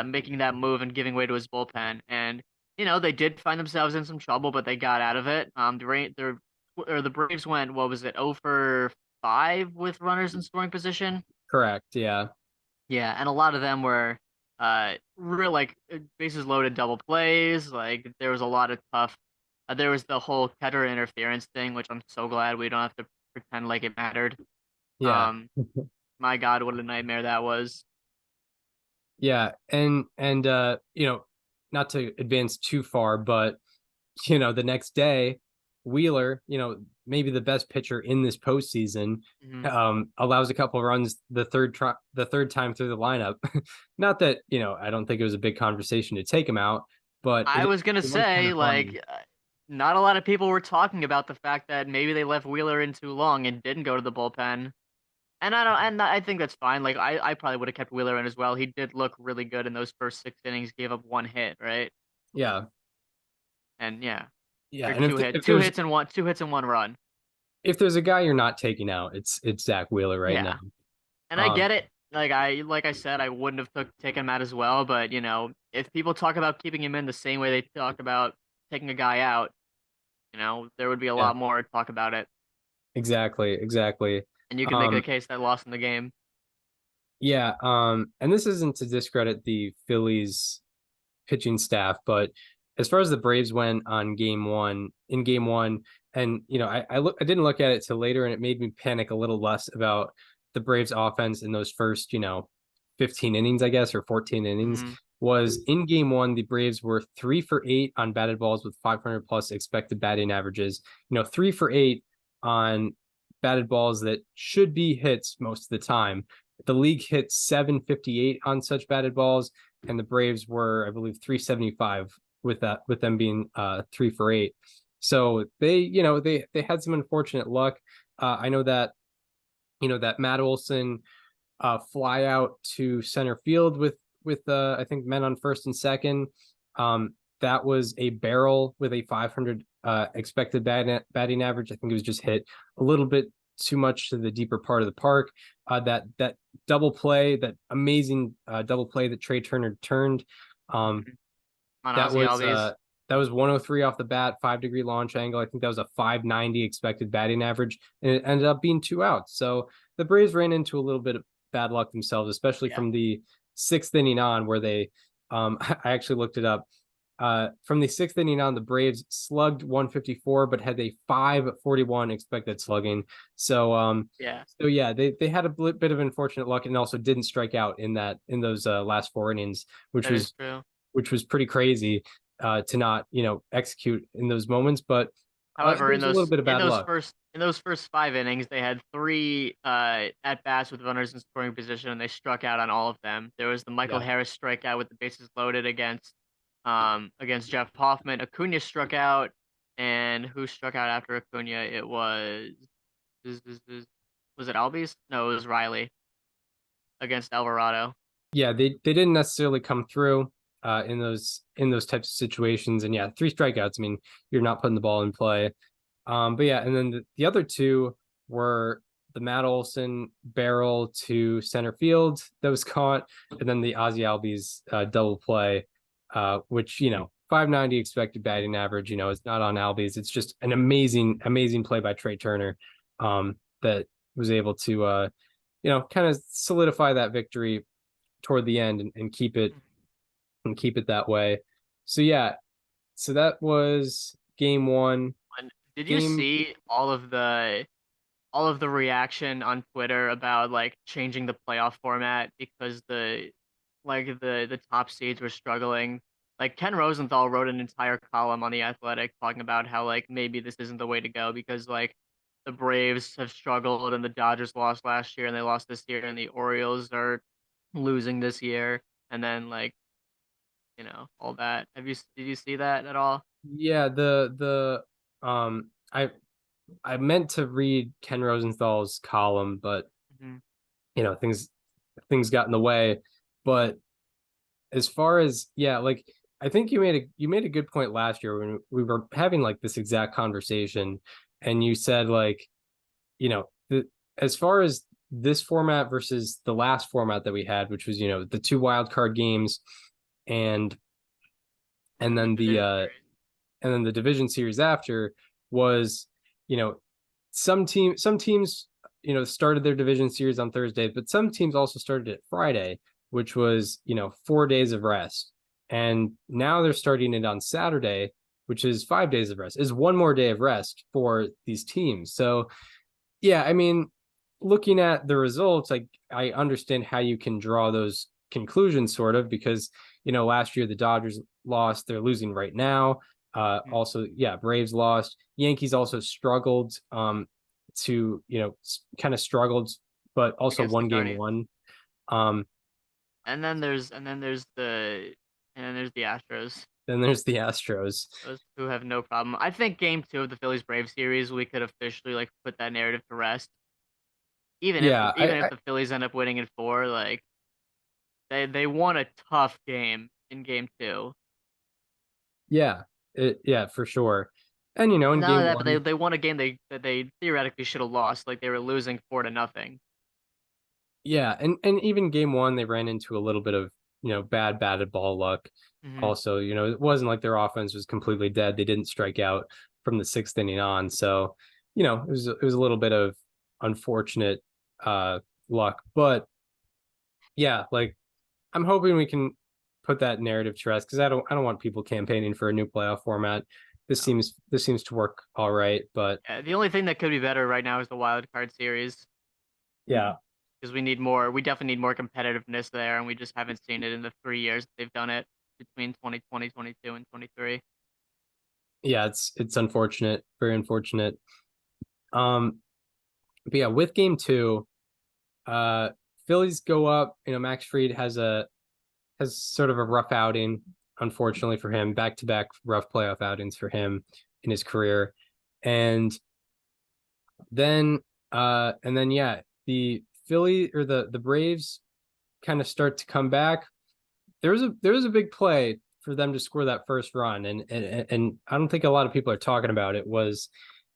making that move and giving way to his bullpen. And they did find themselves in some trouble, but they got out of it. The Braves went, what was it, 0 for 5 with runners in scoring position. Correct. Yeah. Yeah, and a lot of them were real bases loaded double plays. Like there was a lot of tough. There was the whole catcher interference thing, which I'm so glad we don't have to pretend like it mattered. Yeah. Um, my God, what a nightmare that was. Yeah. And not to advance too far, but the next day, Wheeler, maybe the best pitcher in this postseason, allows a couple of runs the third time through the lineup. Not that, I don't think it was a big conversation to take him out, but I was gonna it was kind say, of funny. not a lot of people were talking about the fact that maybe they left Wheeler in too long and didn't go to the bullpen. And I think that's fine. Like I probably would have kept Wheeler in as well. He did look really good in those first 6 innings. Gave up 1 hit, right? Yeah. And yeah, Yeah. or And two hits and 1 run. if there's a guy you're not taking out, it's Zach Wheeler right Yeah. now. And I get it. Like I said, I wouldn't have taken him out as well. But if people talk about keeping him in the same way they talk about taking a guy out, there would be a Yeah. lot more talk about it. Exactly. And you can make a case that lost in the game. Yeah. And this isn't to discredit the Phillies pitching staff, but as far as the Braves went in game one, and I didn't look at it till later, and it made me panic a little less about the Braves offense in those first 15 innings, I guess, or 14 innings. Was in game one, the Braves were 3 for 8 on batted balls with 500 plus expected batting averages. 3 for 8 on batted balls that should be hits most of the time. The league hit 758 on such batted balls, and the Braves were, I believe, 375 with them being 3 for 8. So they had some unfortunate luck. I know that that Matt Olson fly out to center field with I think men on first and second. That was a barrel with a 500 expected batting average. I think it was just hit a little bit too much to the deeper part of the park. That double play, that amazing double play that Trey Turner turned. That was 103 off the bat, 5-degree launch angle. I think that was a 590 expected batting average, and it ended up being 2 outs. So the Braves ran into a little bit of bad luck themselves, especially from the 6th inning on, where they, I actually looked it up. From the 6th inning on, the Braves slugged 154, but had a 541 expected slugging. So they had a bit of unfortunate luck, and also didn't strike out in those last 4 innings, which was pretty crazy to not execute in those moments. But however, in a little bit of bad luck. In those first 5 innings, they had 3 at bats with runners in scoring position, and they struck out on all of them. There was the Michael Harris strikeout with the bases loaded against Jeff Hoffman. Acuna struck out, and who struck out after Acuna? It was it Albies? No, it was Riley against Alvarado. Yeah, they didn't necessarily come through in those types of situations, and 3 strikeouts. I mean, you're not putting the ball in play. But yeah, and then the other 2 were the Matt Olson barrel to center field that was caught, and then the Ozzie Albies double play, which 590 expected batting average. It's not on Albies. It's just an amazing play by Trey Turner that was able to kind of solidify that victory toward the end and keep it that way. So so that was game 1. Did you see all of the reaction on Twitter about changing the playoff format because the top seeds were struggling? Ken Rosenthal wrote an entire column on The Athletic talking about how maybe this isn't the way to go because the Braves have struggled and the Dodgers lost last year and they lost this year and the Orioles are losing this year, and then all that. Did you see that at all? Yeah, I meant to read Ken Rosenthal's column, but things got in the way. But as far as I think you made a good point last year when we were having this exact conversation, and you said as far as this format versus the last format that we had, which was the 2 wild card games, and then the division series after was some teams started their division series on Thursday, but some teams also started it Friday, which was 4 days of rest, and now they're starting it on Saturday, which is 5 days of rest, is 1 more day of rest for these teams. So I mean, looking at the results, I understand how you can draw those conclusions, sort of, because last year the Dodgers lost, they're losing right now. Also, yeah, Braves lost. Yankees also struggled to, kind of struggled, but also against the won game Guardians. one. Um, And then there's the Astros. then there's the Astros. Those who have no problem. I think game 2 of the Phillies Braves series, we could officially like put that narrative to rest. Yeah, Even if the Phillies end up winning in 4, like they won a tough game in game 2. yeah, yeah, for sure. And in Not only game that, but one, they won a game that they theoretically should have lost. Like they were losing 4-0. yeah, and even game one, they ran into a little bit of bad batted ball luck. Mm-hmm. Also, it wasn't like their offense was completely dead. They didn't strike out from the sixth inning on, so it was a little bit of unfortunate luck. But yeah, like I'm hoping we can put that narrative to rest because I don't want people campaigning for a new playoff format. This seems to work all right, but Yeah, the only thing that could be better right now is the wild card series yeah, because we need more. We definitely need more competitiveness there, and we just haven't seen it in the 3 years that they've done it between 2020, 22, and 23. yeah, it's unfortunate, very unfortunate. But yeah, with game two, uh, Phillies go up. Max Fried has sort of a rough outing, unfortunately for him, back to back rough playoff outings for him in his career, and then yeah, the Philly or the Braves kind of start to come back. There was a big play for them to score that first run, and I don't think a lot of people are talking about it. Was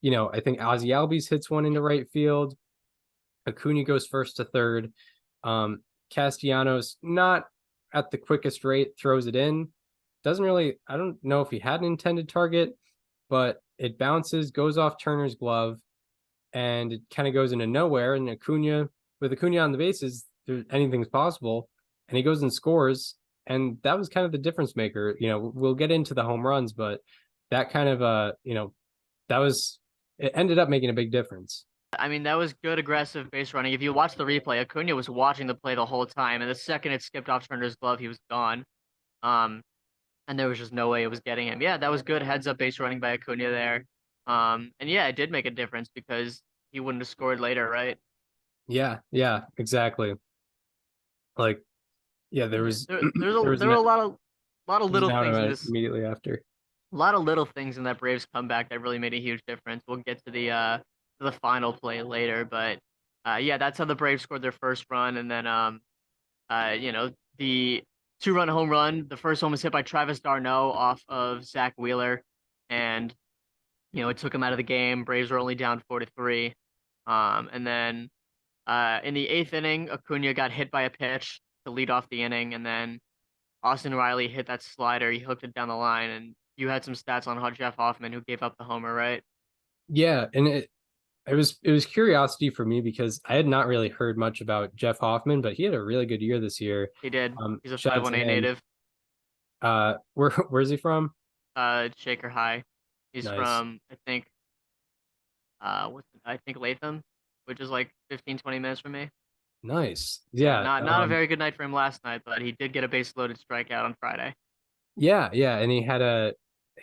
I think Ozzy Albies hits one into right field. Acuna goes first to third. Castellanos, not at the quickest rate, throws it in. Doesn't really, I don't know if he had an intended target, but it bounces, goes off Turner's glove, and it kind of goes into nowhere. And with Acuna on the bases, anything's possible. And he goes and scores. And that was kind of the difference maker. We'll get into the home runs, but that kind of, it ended up making a big difference. I mean, that was good aggressive base running. If you watch the replay, Acuna was watching the play the whole time, and the second it skipped off Turner's glove, he was gone. Um, and there was just no way it was getting him. Yeah, that was good heads up base running by Acuna there. And yeah, it did make a difference because he wouldn't have scored later, right? Yeah, exactly. Like, yeah, there was There were a lot of little down things in this immediately after. a lot of little things in that Braves comeback that really made a huge difference. We'll get to the final play later, but yeah, that's how the Braves scored their first run, and then the 2-run home run. The first one was hit by Travis d'Arnaud off of Zach Wheeler, and it took him out of the game. Braves were only down 4-3, and then in the 8th inning, Acuna got hit by a pitch to lead off the inning, and then Austin Riley hit that slider. He hooked it down the line, and you had some stats on Jeff Hoffman, who gave up the homer, right? Yeah, and it was curiosity for me because I had not really heard much about Jeff Hoffman, but he had a really good year this year. He did. He's a Shout out to 518 him. native. Where's he from? Shaker High. He's Nice. from I think Latham, which is like 15-20 minutes from me. Nice. Yeah, Yeah. not a very good night for him last night, but he did get a base loaded strikeout on Friday yeah, and he had a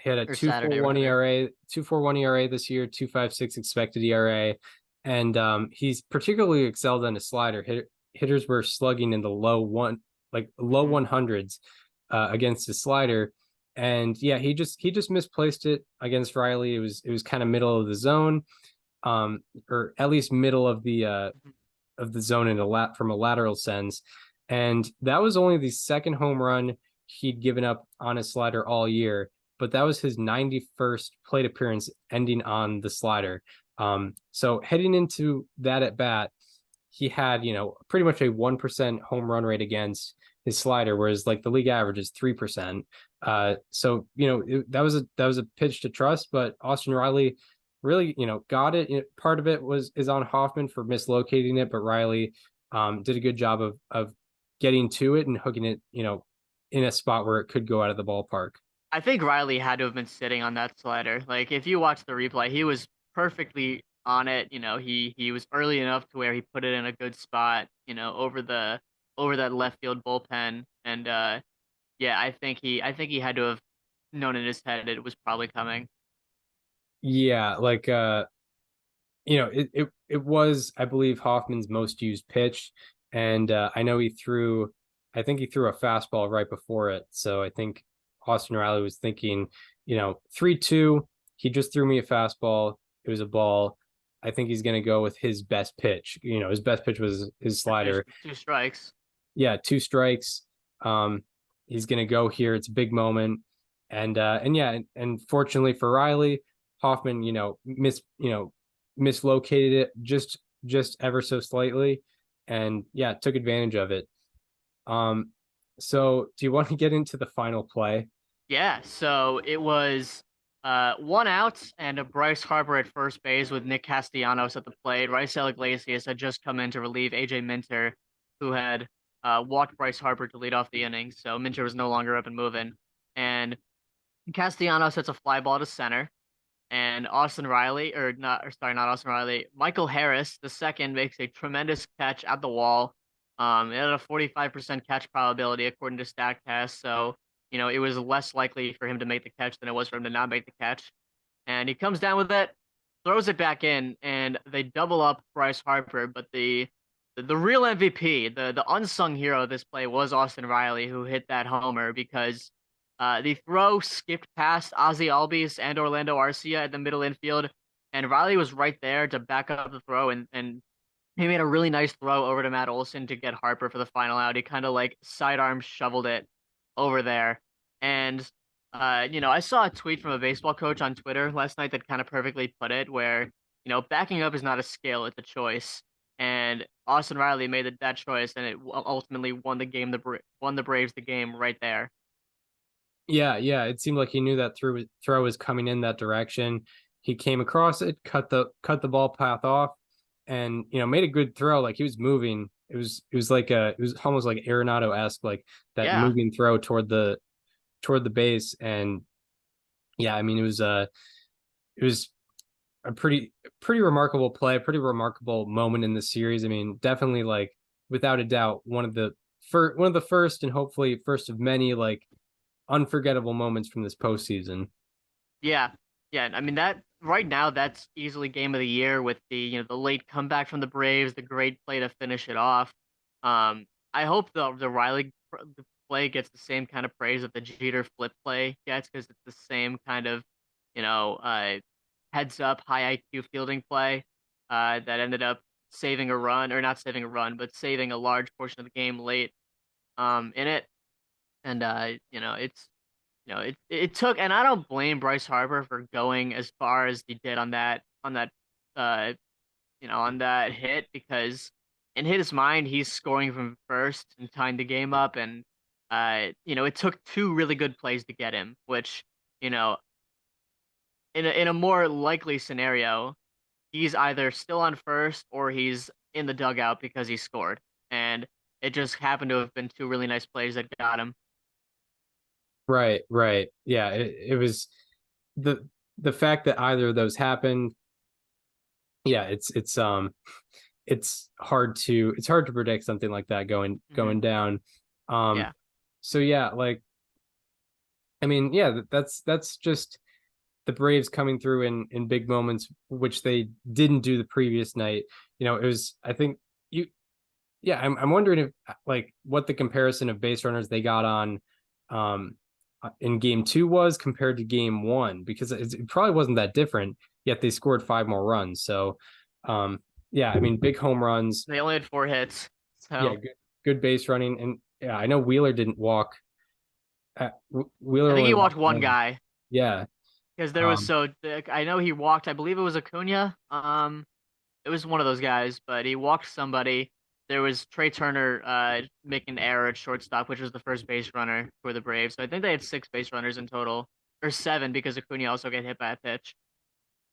or Saturday 2.41 rather. ERA, 2.41 ERA this year, 2.56 expected ERA, and he's particularly excelled on a slider. Hitters were slugging in the low 100s against the slider, and yeah, he just misplaced it against Riley. It was kind of middle of the zone, or at least middle of the zone from a lateral sense, and that was only the second home run he'd given up on his slider all year, but that was his 91st plate appearance ending on the slider. So heading into that at bat, he had, pretty much a 1% home run rate against his slider, whereas like the league average is 3%. So, that was a pitch to trust, but Austin Riley really, got it. Part of it is on Hoffman for mislocating it, but Riley did a good job of getting to it and hooking it, in a spot where it could go out of the ballpark. I think Riley had to have been sitting on that slider. Like if you watch the replay, he was perfectly on it. He was early enough to where he put it in a good spot, over that left field bullpen. And yeah, I think he had to have known in his head it was probably coming. Yeah, like it was, I believe, Hoffman's most used pitch, and I know I think he threw a fastball right before it. So I think Austin Riley was thinking, 3-2. He just threw me a fastball. It was a ball. I think he's going to go with his best pitch. His best pitch was his slider. 2 strikes. Yeah, 2 strikes. He's going to go here. It's a big moment, and and fortunately for Riley, Hoffman, mislocated it just ever so slightly, and yeah, took advantage of it. So do you want to get into the final play? Yeah, so it was 1 out and a Bryce Harper at first base with Nick Castellanos at the plate. Raisel Iglesias had just come in to relieve AJ Minter, who had walked Bryce Harper to lead off the inning. So Minter was no longer up and moving. And Castellanos hits a fly ball to center. And Austin Riley, not Austin Riley, Michael Harris, the second, makes a tremendous catch at the wall. It had a 45% catch probability according to StatCast, so it was less likely for him to make the catch than it was for him to not make the catch. And he comes down with it, throws it back in, and they double up Bryce Harper. But the real MVP, the unsung hero of this play was Austin Riley, who hit that homer because the throw skipped past Ozzy Albies and Orlando Arcia at the middle infield, and Riley was right there to back up the throw, and he made a really nice throw over to Matt Olson to get Harper for the final out. He kind of like sidearm shoveled it over there. And I saw a tweet from a baseball coach on Twitter last night that kind of perfectly put it, where backing up is not a skill, it's a choice. And Austin Riley made that choice, and it ultimately won the game. Won the Braves the game right there. Yeah, it seemed like he knew that throw was coming in that direction. He came across it, cut the ball path off, and made a good throw. Like he was moving. It was almost like Arenado-esque, like that moving throw toward the base. And yeah, I mean it was a pretty remarkable play, pretty remarkable moment in the series. I mean, definitely, like, without a doubt, one of the first and hopefully first of many, like, unforgettable moments from this postseason. Yeah. I mean, that right now, that's easily game of the year with the the late comeback from the Braves, the great play to finish it off. I hope the Riley play gets the same kind of praise that the Jeter flip play gets, because it's the same kind of heads up high IQ fielding play that ended up saving a run, or not saving a run, but saving a large portion of the game late in it. And it took, and I don't blame Bryce Harper for going as far as he did on that uh on that hit, because in his mind he's scoring from first and tying the game up. And it took 2 really good plays to get him, which in a more likely scenario, he's either still on first or he's in the dugout because he scored. And it just happened to have been 2 really nice plays that got him. Right. Yeah, it was the fact that either of those happened. Yeah, it's hard to predict something like that going down. Yeah. So yeah, like, I mean, yeah, that's just the Braves coming through in big moments, which they didn't do the previous night. It was, I think, I'm wondering if, like, what the comparison of base runners they got on in game 2 was compared to game 1, because it probably wasn't that different, yet they scored 5 more runs. So yeah, I mean, big home runs. They only had 4 hits. So yeah, good base running. And yeah, I know Wheeler didn't walk. Wheeler I think only he walked one one guy. Yeah, Because there was I know he walked, I believe it was Acuna. It was one of those guys, but he walked somebody. There was Trey Turner making an error at shortstop, which was the first base runner for the Braves. So I think they had 6 base runners in total, or 7, because Acuna also got hit by a pitch.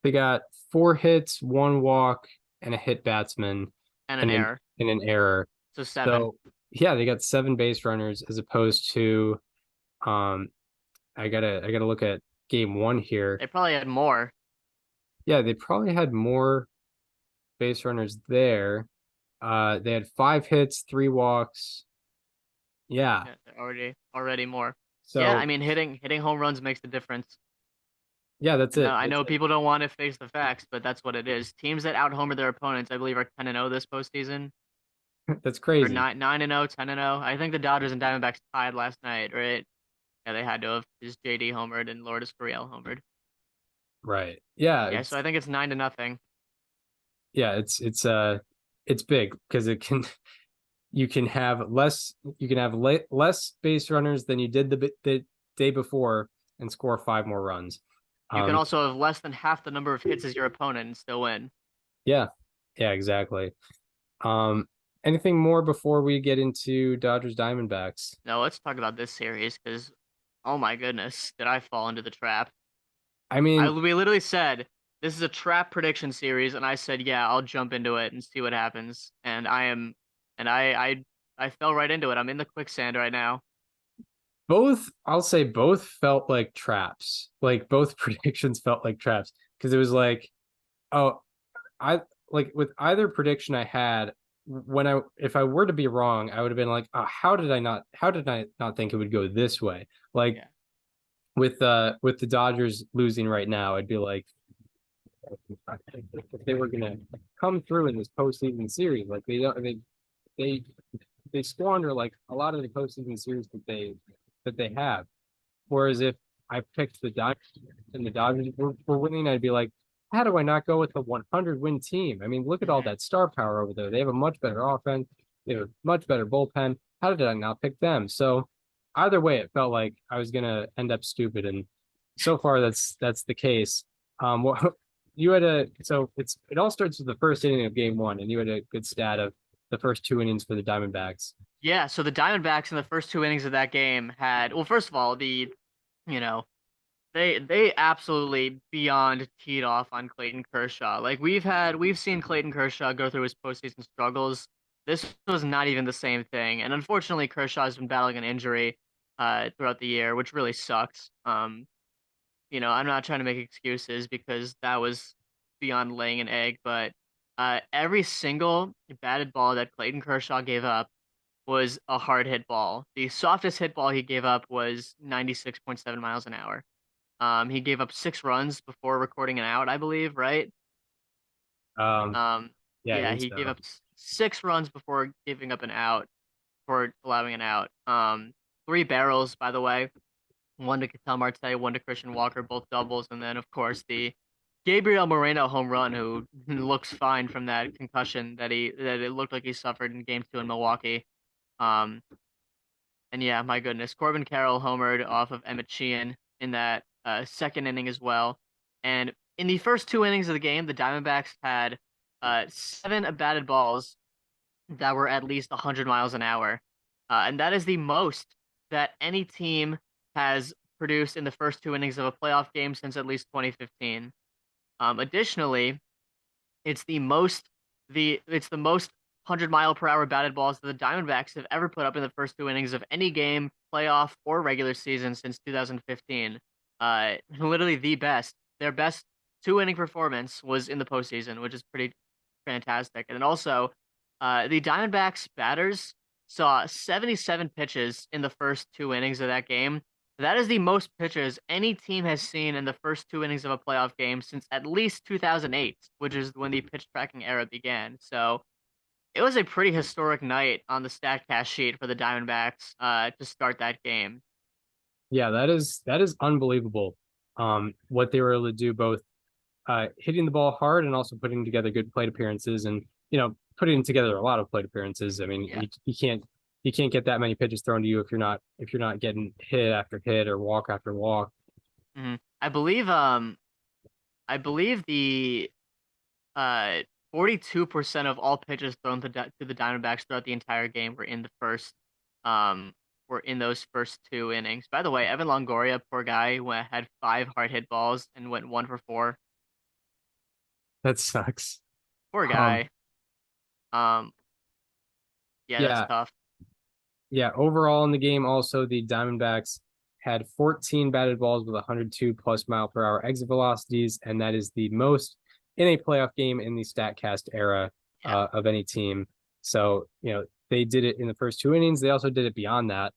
they got 4 hits, 1 walk, and a hit batsman, And an error. And an error. So 7. So yeah, they got 7 base runners as opposed to I gotta look at game 1 here. They probably had more. Yeah, they probably had more base runners there. They had 5 hits, 3 walks. Yeah. Already more. So yeah, I mean, hitting home runs makes the difference. yeah, that's it. I know That's it. people don't want to face the facts, but that's what it is. Teams that out homer their opponents, I believe, are 10-0 this postseason, That's or crazy. 9-0, 10-0. I think the Dodgers and Diamondbacks tied last night, right? Yeah, they had to have. Because JD homered and Lourdes Gurriel homered. Right. Yeah. Yeah, so I think it's 9-0. Yeah. It's big because it can you can have less base runners than you did the day before and score 5 more runs. You can also have less than half the number of hits as your opponent and still win. Yeah. Yeah. Exactly. Anything more before we get into Dodgers Diamondbacks? Now let's talk about this series because, oh my goodness, did I fall into the trap? I mean, We literally said this is a trap prediction series, and I said, yeah, I'll jump into it and see what happens. And I fell right into it. I'm in the quicksand right now. I'll say both felt like traps. Like both predictions felt like traps because it was like, oh, I like with either prediction I had if I were to be wrong, I would have been like, oh, how did I not think it would go this way? Like Yeah. with the Dodgers losing right now, I'd be like, if they were gonna come through in this postseason series, like they they squander like a lot of the postseason series that they have. Whereas if I picked the Dodgers and the Dodgers were winning, I'd be like, how do I not go with a 100 win team? I mean, look at all that star power over there. They have a much better offense. They have a much better bullpen. How did I not pick them? So either way, it felt like I was gonna end up stupid, and so far that's the case. What you had it all starts with the first inning of game 1, and you had a good stat of the first 2 innings for the Diamondbacks. Yeah, so the Diamondbacks in the first 2 innings of that game had, well, first of all, you know, they absolutely beyond teed off on Clayton Kershaw. Like we've seen Clayton Kershaw go through his postseason struggles. This was not even the same thing, and unfortunately, Kershaw's been battling an injury throughout the year, which really sucks. I'm not trying to make excuses because that was beyond laying an egg, but every single batted ball that Clayton Kershaw gave up was a hard hit ball. The softest hit ball he gave up was 96.7 miles an hour. He gave up 6 runs before recording an out, I believe, right? Um, Um, yeah, I yeah, think he gave so. up 6 runs before giving up an out, for allowing an out. 3 barrels, by the way. One to Ketel Marte, one to Christian Walker, both doubles, and then of course the Gabriel Moreno home run, who looks fine from that concussion that it looked like he suffered in Game 2 in Milwaukee. Um, and yeah, my goodness, Corbin Carroll homered off of Emmett Sheehan in that second inning as well. And in the first 2 innings of the game, the Diamondbacks had 7 batted balls that were at least 100 miles an hour. And that is the most that any team has produced in the first 2 innings of a playoff game since at least 2015. Additionally, it's the most 100-mile-per-hour batted balls that the Diamondbacks have ever put up in the first 2 innings of any game, playoff or regular season since 2015. Literally the best. Their best 2 inning performance was in the postseason, which is pretty fantastic. And then also, the Diamondbacks batters saw 77 pitches in the first 2 innings of that game. That is the most pitches any team has seen in the first 2 innings of a playoff game since at least 2008, which is when the pitch tracking era began. So it was a pretty historic night on the StatCast sheet for the Diamondbacks to start that game. Yeah, that is unbelievable. What they were able to do, both hitting the ball hard and also putting together good plate appearances, and putting together a lot of plate appearances. I mean, Yeah. you can't get that many pitches thrown to you if you're not getting hit after hit or walk after walk. Mm-hmm. I believe the 42% of all pitches thrown to the Diamondbacks throughout the entire game were in those first 2 innings. By the way, Evan Longoria, poor guy, had 5 hard hit balls and went 1 for 4. That sucks. Poor guy. Yeah, that's Yeah, tough. yeah. Overall in the game, also the Diamondbacks had 14 batted balls with 102 plus mile per hour exit velocities, and that is the most in a playoff game in the StatCast era of any team. So they did it in the first 2 innings. They also did it beyond that.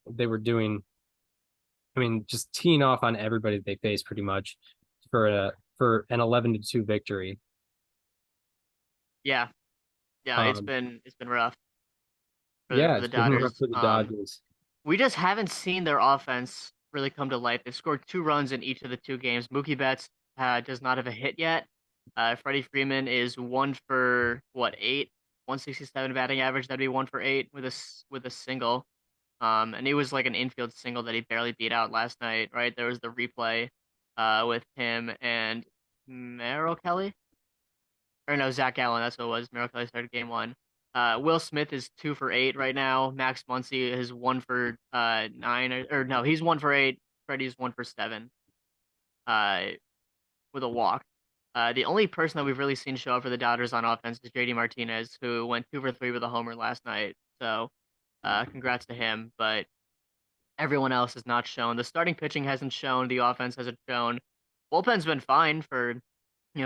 They were doing I mean, just teeing off on everybody they face pretty much for an 11-2 victory. Yeah, yeah, Um, it's been rough yeah, for the it's been rough Dodgers. for the Dodgers. We just haven't seen their offense really come to life. They've scored 2 runs in each of the 2 games. Mookie Betts does not have a hit yet. Freddie Freeman is 1 for what 8, 167 batting average. That'd be 1 for 8 with a single. And he was like an infield single that he barely beat out last night. Right, there was the replay, with him and Merrill Kelly, or no, Zach Allen. That's what it was. Merrill Kelly started game 1. Will Smith is 2 for 8 right now. Max Muncy is 1 for 9, or no, he's 1 for 8. Freddie's 1 for 7, uh, with a walk. The only person that we've really seen show up for the Dodgers on offense is JD Martinez, who went 2 for 3 with a homer last night. So, congrats to him. But everyone else has not shown. The starting pitching hasn't shown. The offense hasn't shown. Bullpen's been fine for,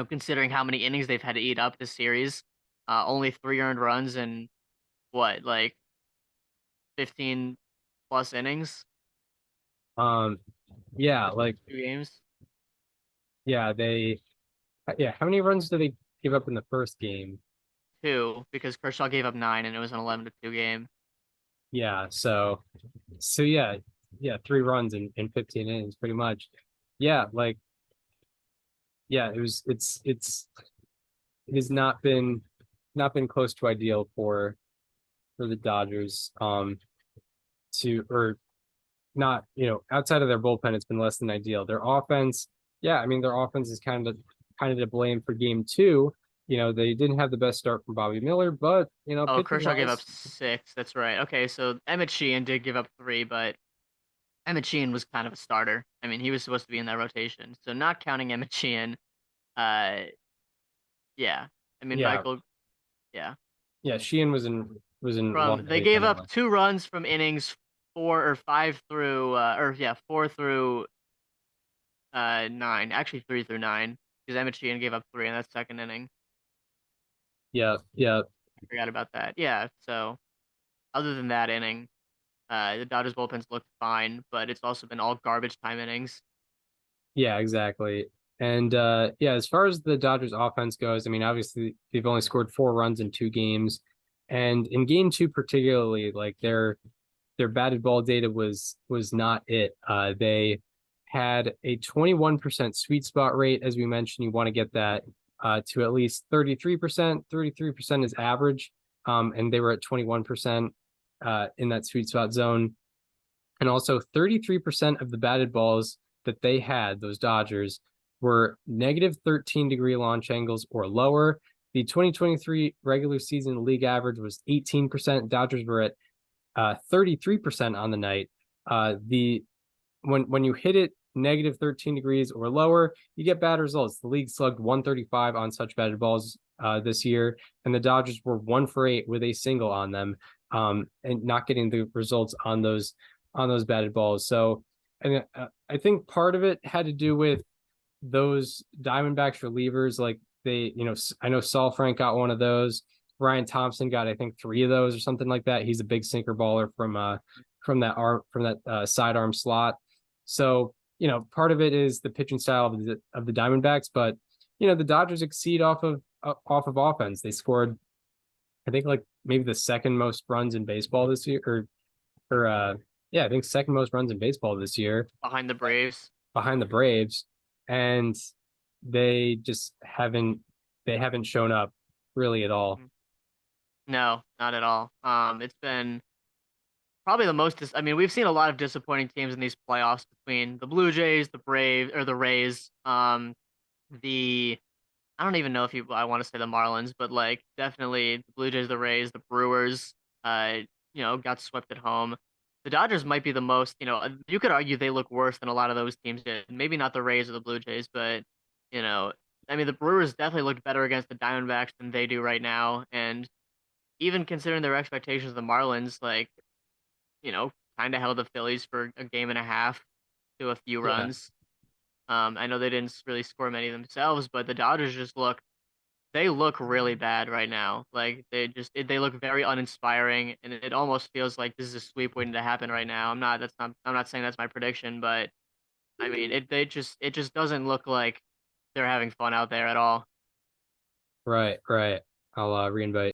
considering how many innings they've had to eat up this series. Only 3 earned runs in what, like 15 plus innings, Um, yeah, like 2 games. yeah, how many runs did they give up in the first game? 2, because Kershaw gave up 9 and it was an 11-2 game. Yeah, so yeah, 3 runs in 15 innings, pretty much. Yeah, like yeah, it has not been close to ideal for the Dodgers. To or not, outside of their bullpen, it's been less than ideal. Their offense, yeah, I mean their offense is kind of to blame for game 2. They didn't have the best start from Bobby Miller, but Oh, pitching Kershaw gave up wise, 6. That's right. Okay, so Emmett Sheehan did give up 3, but Emmett Sheehan was kind of a starter. I mean, he was supposed to be in that rotation. So not counting Emmett Sheehan, uh, yeah. I mean, yeah, Michael, yeah. yeah, Sheehan was in one They inning gave anyway. up 2 runs from innings 4 or 5 through, 4 through 9. Actually, 3 through 9, because Emmett Sheehan gave up 3 in that second inning. Yeah, yeah, I forgot about that. Yeah. So other than that inning, the Dodgers bullpen's looked fine, but it's also been all garbage time innings. yeah, exactly. And yeah, as far as the Dodgers offense goes, I mean, obviously they've only scored 4 runs in 2 games. And in game 2 particularly, like their batted ball data was not it. They had a 21% sweet spot rate. As we mentioned, you want to get that to at least 33%. 33% is average. And they were at 21% in that sweet spot zone. And also 33% of the batted balls that they had, those Dodgers, were negative 13-degree launch angles or lower. The 2023 regular season league average was 18%. Dodgers were at 33% on the night. When you hit it negative 13 degrees or lower, you get bad results. The league slugged 135 on such batted balls this year, and the Dodgers were 1 for 8 with a single on them, and not getting the results on those batted balls. So, and I think part of it had to do with those Diamondbacks relievers. Like I know Saul Frank got one of those. Ryan Thompson got, I think, 3 of those or something like that. He's a big sinker baller from that sidearm slot. So, part of it is the pitching style of the Diamondbacks, but the Dodgers exceed off of offense. They scored, I think, like maybe the second most runs in baseball this year, or yeah, I think second most runs in baseball this year Behind the Braves. behind the Braves, and they just haven't shown up really at all. No, not at all. It's been probably the most. I mean, we've seen a lot of disappointing teams in these playoffs between the Blue Jays, the Braves, or the Rays. The I don't even know if I want to say the Marlins, but like definitely the Blue Jays, the Rays, the Brewers. Got swept at home. The Dodgers might be the most. You could argue they look worse than a lot of those teams did. Maybe not the Rays or the Blue Jays, but you know, I mean, the Brewers definitely looked better against the Diamondbacks than they do right now, and even considering their expectations, the Marlins, like, kind of held the Phillies for a game and a half to a few Yeah. runs. I know they didn't really score many themselves, but the Dodgers just look they look really bad right now. Like they look very uninspiring, and it almost feels like this is a sweep waiting to happen right now. I'm not saying that's my prediction, but I mean it just doesn't look like they're having fun out there at all. Right, right. I'll reinvite.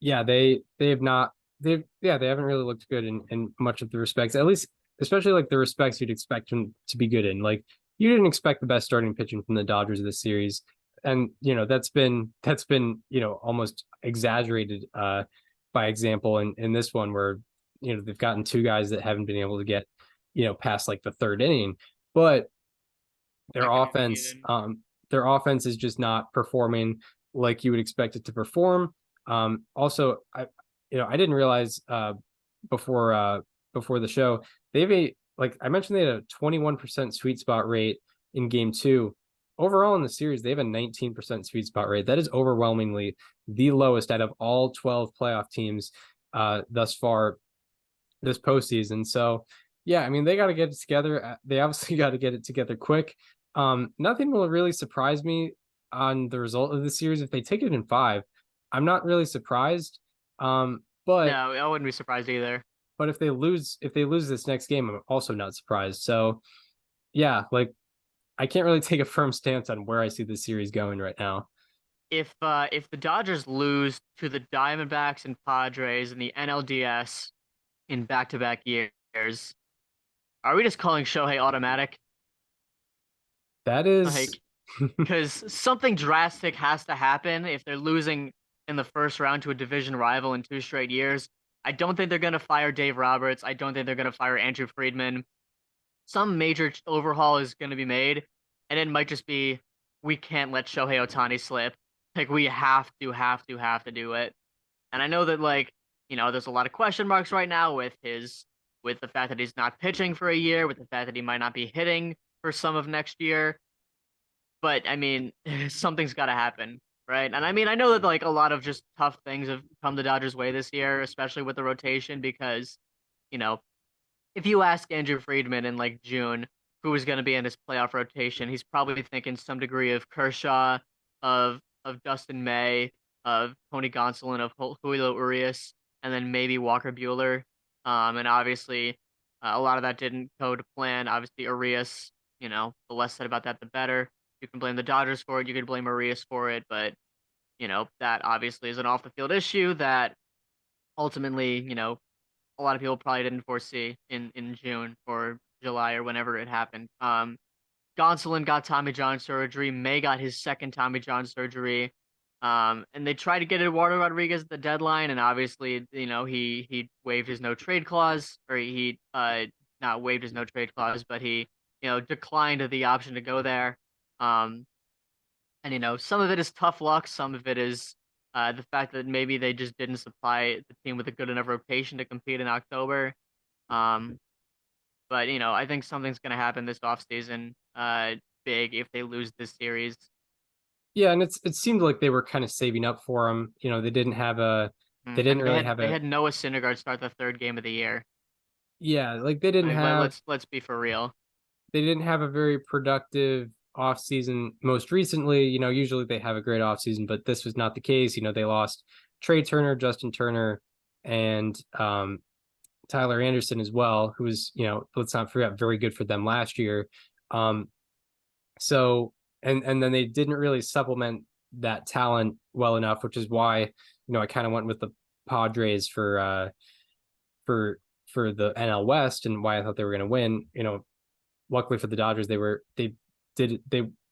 Yeah, they have not they haven't really looked good in much of the respects, at least especially like the respects you'd expect them to be good in. Like you didn't expect the best starting pitching from the Dodgers this series. And that's been, almost exaggerated by example in this one where they've gotten two guys that haven't been able to get, past like the third inning. But their Second offense, even. their offense is just not performing like you would expect it to perform. Also, I didn't realize before before the show they have like I mentioned they had a 21% sweet spot rate in game two. Overall in the series, they have a 19% sweet spot rate. That is overwhelmingly the lowest out of all 12 playoff teams thus far this postseason. So, yeah, I mean, they got to get it together. They obviously got to get it together quick. Nothing will really surprise me on the result of the series. If they take it in five, I'm not really surprised. But No, I wouldn't be surprised either. if they lose this next game, I'm also not surprised. So, yeah, like I can't really take a firm stance on where I see the series going right now. If the Dodgers lose to the Diamondbacks and Padres in the NLDS in back-to-back years, are we just calling Shohei automatic? That is Like, because something drastic has to happen if they're losing in the first round to a division rival in 2 straight years. I don't think they're going to fire Dave Roberts. I don't think they're going to fire Andrew Friedman. Some major overhaul is going to be made, and it might just be we can't let Shohei Ohtani slip. Like we have to do it. And I know that there's a lot of question marks right now with the fact that he's not pitching for a year, with the fact that he might not be hitting for some of next year. But I mean, something's got to happen, right? And I mean, I know that like a lot of just tough things have come the Dodgers' way this year, especially with the rotation, because you know if you ask Andrew Friedman in like June who was going to be in his playoff rotation, he's probably thinking some degree of Kershaw, of Dustin May, of Tony Gonsolin, of Julio Urias, and then maybe Walker Bueller. And obviously, a lot of that didn't go to plan. Obviously, Urias, the less said about that, the better. You can blame the Dodgers for it. You can blame Urias for it, but that obviously is an off the field issue that ultimately, a lot of people probably didn't foresee in June or July or whenever it happened. Gonsolin got Tommy John surgery. May got his second Tommy John surgery. And they tried to get Eduardo Rodriguez at the deadline, and obviously, he waived his no trade clause, or he not waived his no trade clause, but he declined the option to go there. Um, and some of it is tough luck, some of it is the fact that maybe they just didn't supply the team with a good enough rotation to compete in October. Um, but I think something's going to happen this offseason, big if they lose this series. Yeah, and it seemed like they were kind of saving up for him. They I didn't mean, really have they a had Noah Syndergaard start the third game of the year. yeah, like they I didn't mean, have let's be for real. they didn't have a very productive offseason most recently. Usually they have a great offseason, but this was not the case. They lost Trey Turner, Justin Turner, and Tyler Anderson as well, who was, let's not forget, very good for them last year. So and then they didn't really supplement that talent well enough, which is why, I kind of went with the Padres for the NL West and why I thought they were going to win. Luckily for the Dodgers, they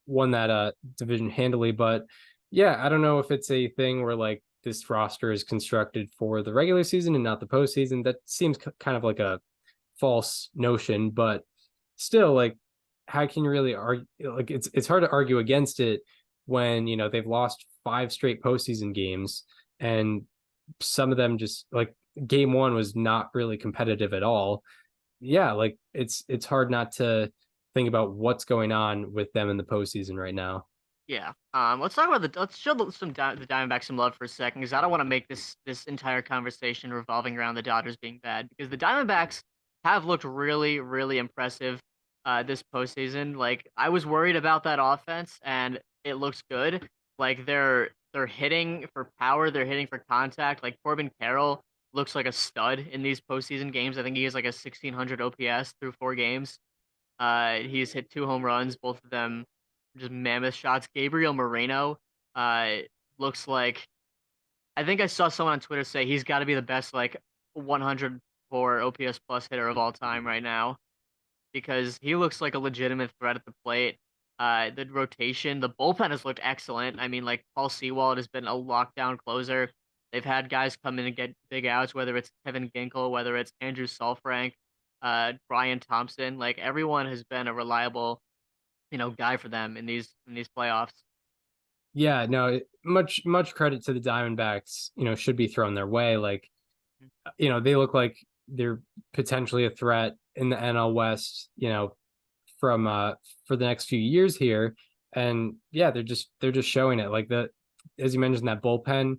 won that division handily. But yeah, I don't know if it's a thing where like this roster is constructed for the regular season and not the postseason. That seems kind of like a false notion, but still, like, how can you really argue? Like, it's hard to argue against it when they've lost 5 straight postseason games, and some of them just like game one was not really competitive at all. Yeah, like it's hard not to think about what's going on with them in the postseason right now. Yeah. Let's talk about let's show the Diamondbacks some love for a second, because I don't want to make this entire conversation revolving around the Dodgers being bad, because the Diamondbacks have looked really, really impressive this postseason. Like I was worried about that offense, and it looks good. Like they're hitting for power, they're hitting for contact. Like Corbin Carroll looks like a stud in these postseason games. I think he has like a 1600 OPS through 4 games. He's hit 2 home runs, both of them just mammoth shots. Gabriel Moreno uh looks like, I think I saw someone on Twitter say he's got to be the best like 104 OPS plus hitter of all time right now, because he looks like a legitimate threat at the plate. The rotation, the bullpen has looked excellent. I mean, like Paul Sewald has been a lockdown closer. They've had guys come in and get big outs, whether it's Kevin Ginkel, whether it's Andrew Saalfrank, Brian Thompson. Like everyone has been a reliable, guy for them in these playoffs. Yeah, no, much credit to the Diamondbacks, should be thrown their way. Like, they look like they're potentially a threat in the NL West, from for the next few years here. And yeah, they're just showing it. Like as you mentioned, that bullpen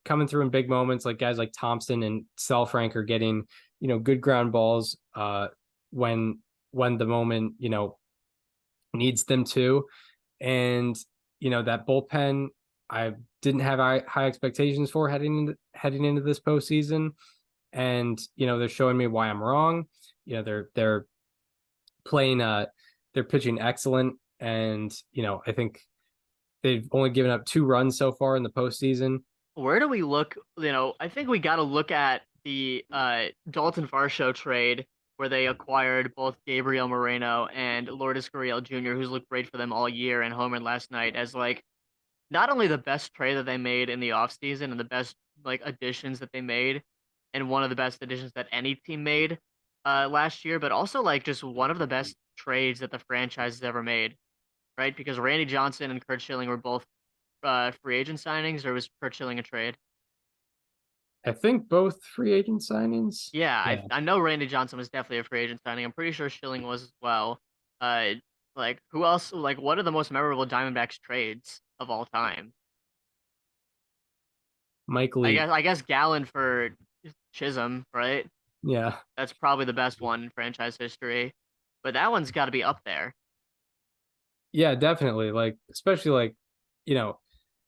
coming through in big moments, like guys like Thompson and Saalfrank are getting, good ground balls when the moment, needs them to. And that bullpen, I didn't have high expectations for heading into this postseason, and they're showing me why I'm wrong. They're playing they're pitching excellent, and I think they've only given up 2 runs so far in the postseason. Where do we look? I think we got to look at the Dalton Varsho trade where they acquired both Gabriel Moreno and Lourdes Gurriel Jr., who's looked great for them all year and homered last night, as like not only the best trade that they made in the offseason and the best like additions that they made, and one of the best additions that any team made last year, but also like just one of the best trades that the franchise has ever made, right? Because Randy Johnson and Kurt Schilling were both free agent signings, or was Kurt Schilling a trade? I think both free agent signings. Yeah, Yeah. I know Randy Johnson was definitely a free agent signing. I'm pretty sure Schilling was as well. Uh, like who else? Like what are the most memorable Diamondbacks trades of all time? Mike I Lee. guess I guess Gallen for Chisholm, right? Yeah. That's probably the best one in franchise history. But that one's got to be up there. Yeah, definitely. Like, especially like,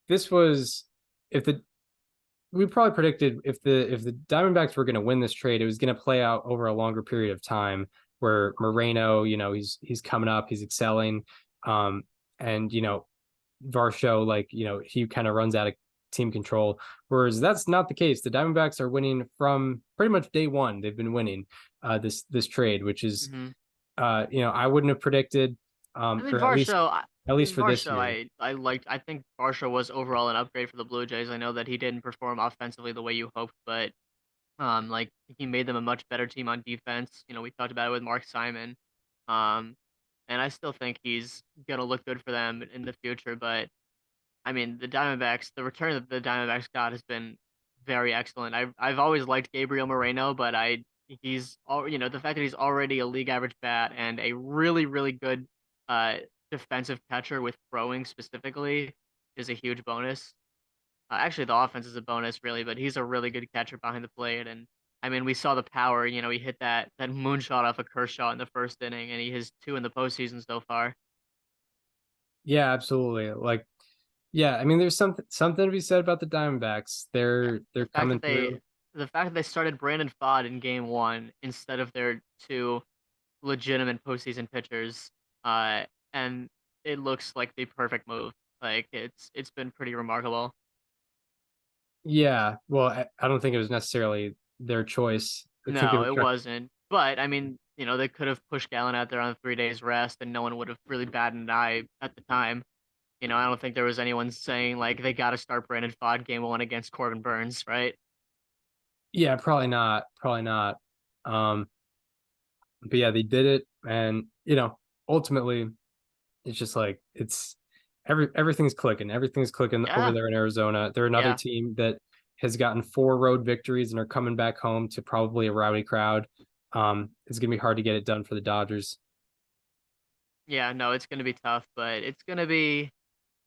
this was if the we probably predicted if the Diamondbacks were going to win this trade, it was going to play out over a longer period of time where Moreno, he's coming up, he's excelling. And Varsho, like, he kind of runs out of team control. Whereas that's not the case. The Diamondbacks are winning from pretty much day one. They've been winning this trade, which is I wouldn't have predicted, I mean, or Varsho. at least for this Varsho, year. I liked. I think Varsho was overall an upgrade for the Blue Jays. I know that he didn't perform offensively the way you hoped, but like he made them a much better team on defense. We talked about it with Mark Simon, um, and I still think he's gonna look good for them in the future. But I mean, the return that the Diamondbacks got has been very excellent. I've always liked Gabriel Moreno, but the fact that he's already a league average bat and a really really good uh defensive catcher with throwing specifically is a huge bonus. Actually, the offense is a bonus really, but he's a really good catcher behind the plate. And I mean, we saw the power. He hit that moonshot off of Kershaw in the first inning, and he has 2 in the postseason so far. Yeah, absolutely. Like, yeah, I mean, there's something to be said about the Diamondbacks. The They're fact coming that through. they started Brandon Pfaadt in game one instead of their 2 legitimate postseason pitchers, uh, and it looks like the perfect move. Like it's been pretty remarkable. Yeah, well, I don't think it was necessarily their choice. I think they No, were it trying. wasn't. But I mean, they could have pushed Gallen out there on 3 days rest, and no one would have really batted an eye at the time. I don't think there was anyone saying like they got to start Brandon Pfaadt game one against Corbin Burns, right? Yeah, probably not. Probably not. Um, but yeah, they did it, and ultimately, it's just like everything's clicking. Everything's clicking over Yeah, there in Arizona. They're another yeah, team that has gotten 4 road victories and are coming back home to probably a rowdy crowd. It's gonna be hard to get it done for the Dodgers. yeah. No, it's gonna be tough, but it's gonna be.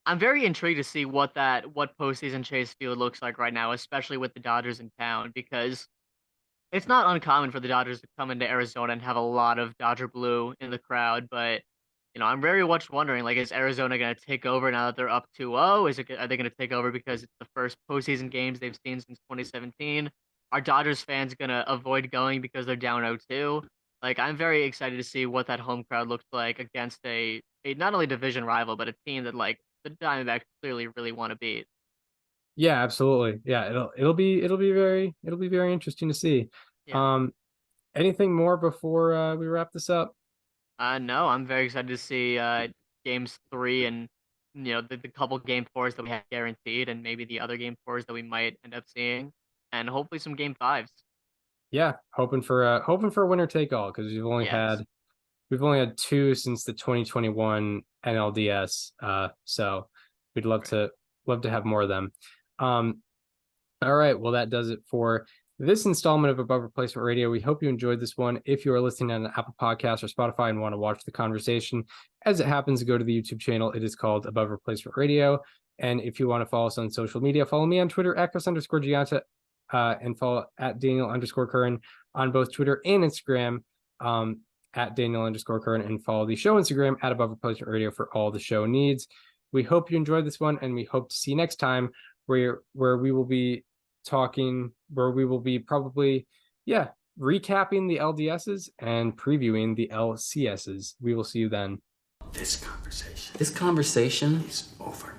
I'm very intrigued to see what postseason Chase Field looks like right now, especially with the Dodgers in town, because it's not uncommon for the Dodgers to come into Arizona and have a lot of Dodger blue in the crowd. But I'm very much wondering, like, is Arizona going to take over now that they're up 2-0? Are they going to take over because it's the first postseason games they've seen since 2017? Are Dodgers fans going to avoid going because they're down 0-2? Like, I'm very excited to see what that home crowd looks like against a not only division rival, but a team that, like, the Diamondbacks clearly really want to beat. Yeah, absolutely. Yeah, it'll be very interesting to see. Yeah. Anything more before we wrap this up? No, I'm very excited to see games 3 and the couple game 4s that we have guaranteed, and maybe the other game 4s that we might end up seeing, and hopefully some game 5s. Yeah, hoping for a winner take all, because Yes. we've only had 2 since the 2021 NLDS. So we'd love Right. to have more of them. All right, well, that does it for this installment of Above Replacement Radio. We hope you enjoyed this one. If you are listening on Apple Podcasts or Spotify and want to watch the conversation, as it happens to go to the YouTube channel, it is called Above Replacement Radio. And if you want to follow us on social media, follow me on Twitter, @Chris_Gianta, and follow @Daniel_Curran on both Twitter and Instagram, @Daniel_Curran, and follow the show Instagram @Above Replacement Radio for all the show needs. We hope you enjoyed this one, and we hope to see you next time, where we will be probably recapping the LDSs and previewing the LCSs. We will see you then. This conversation is over.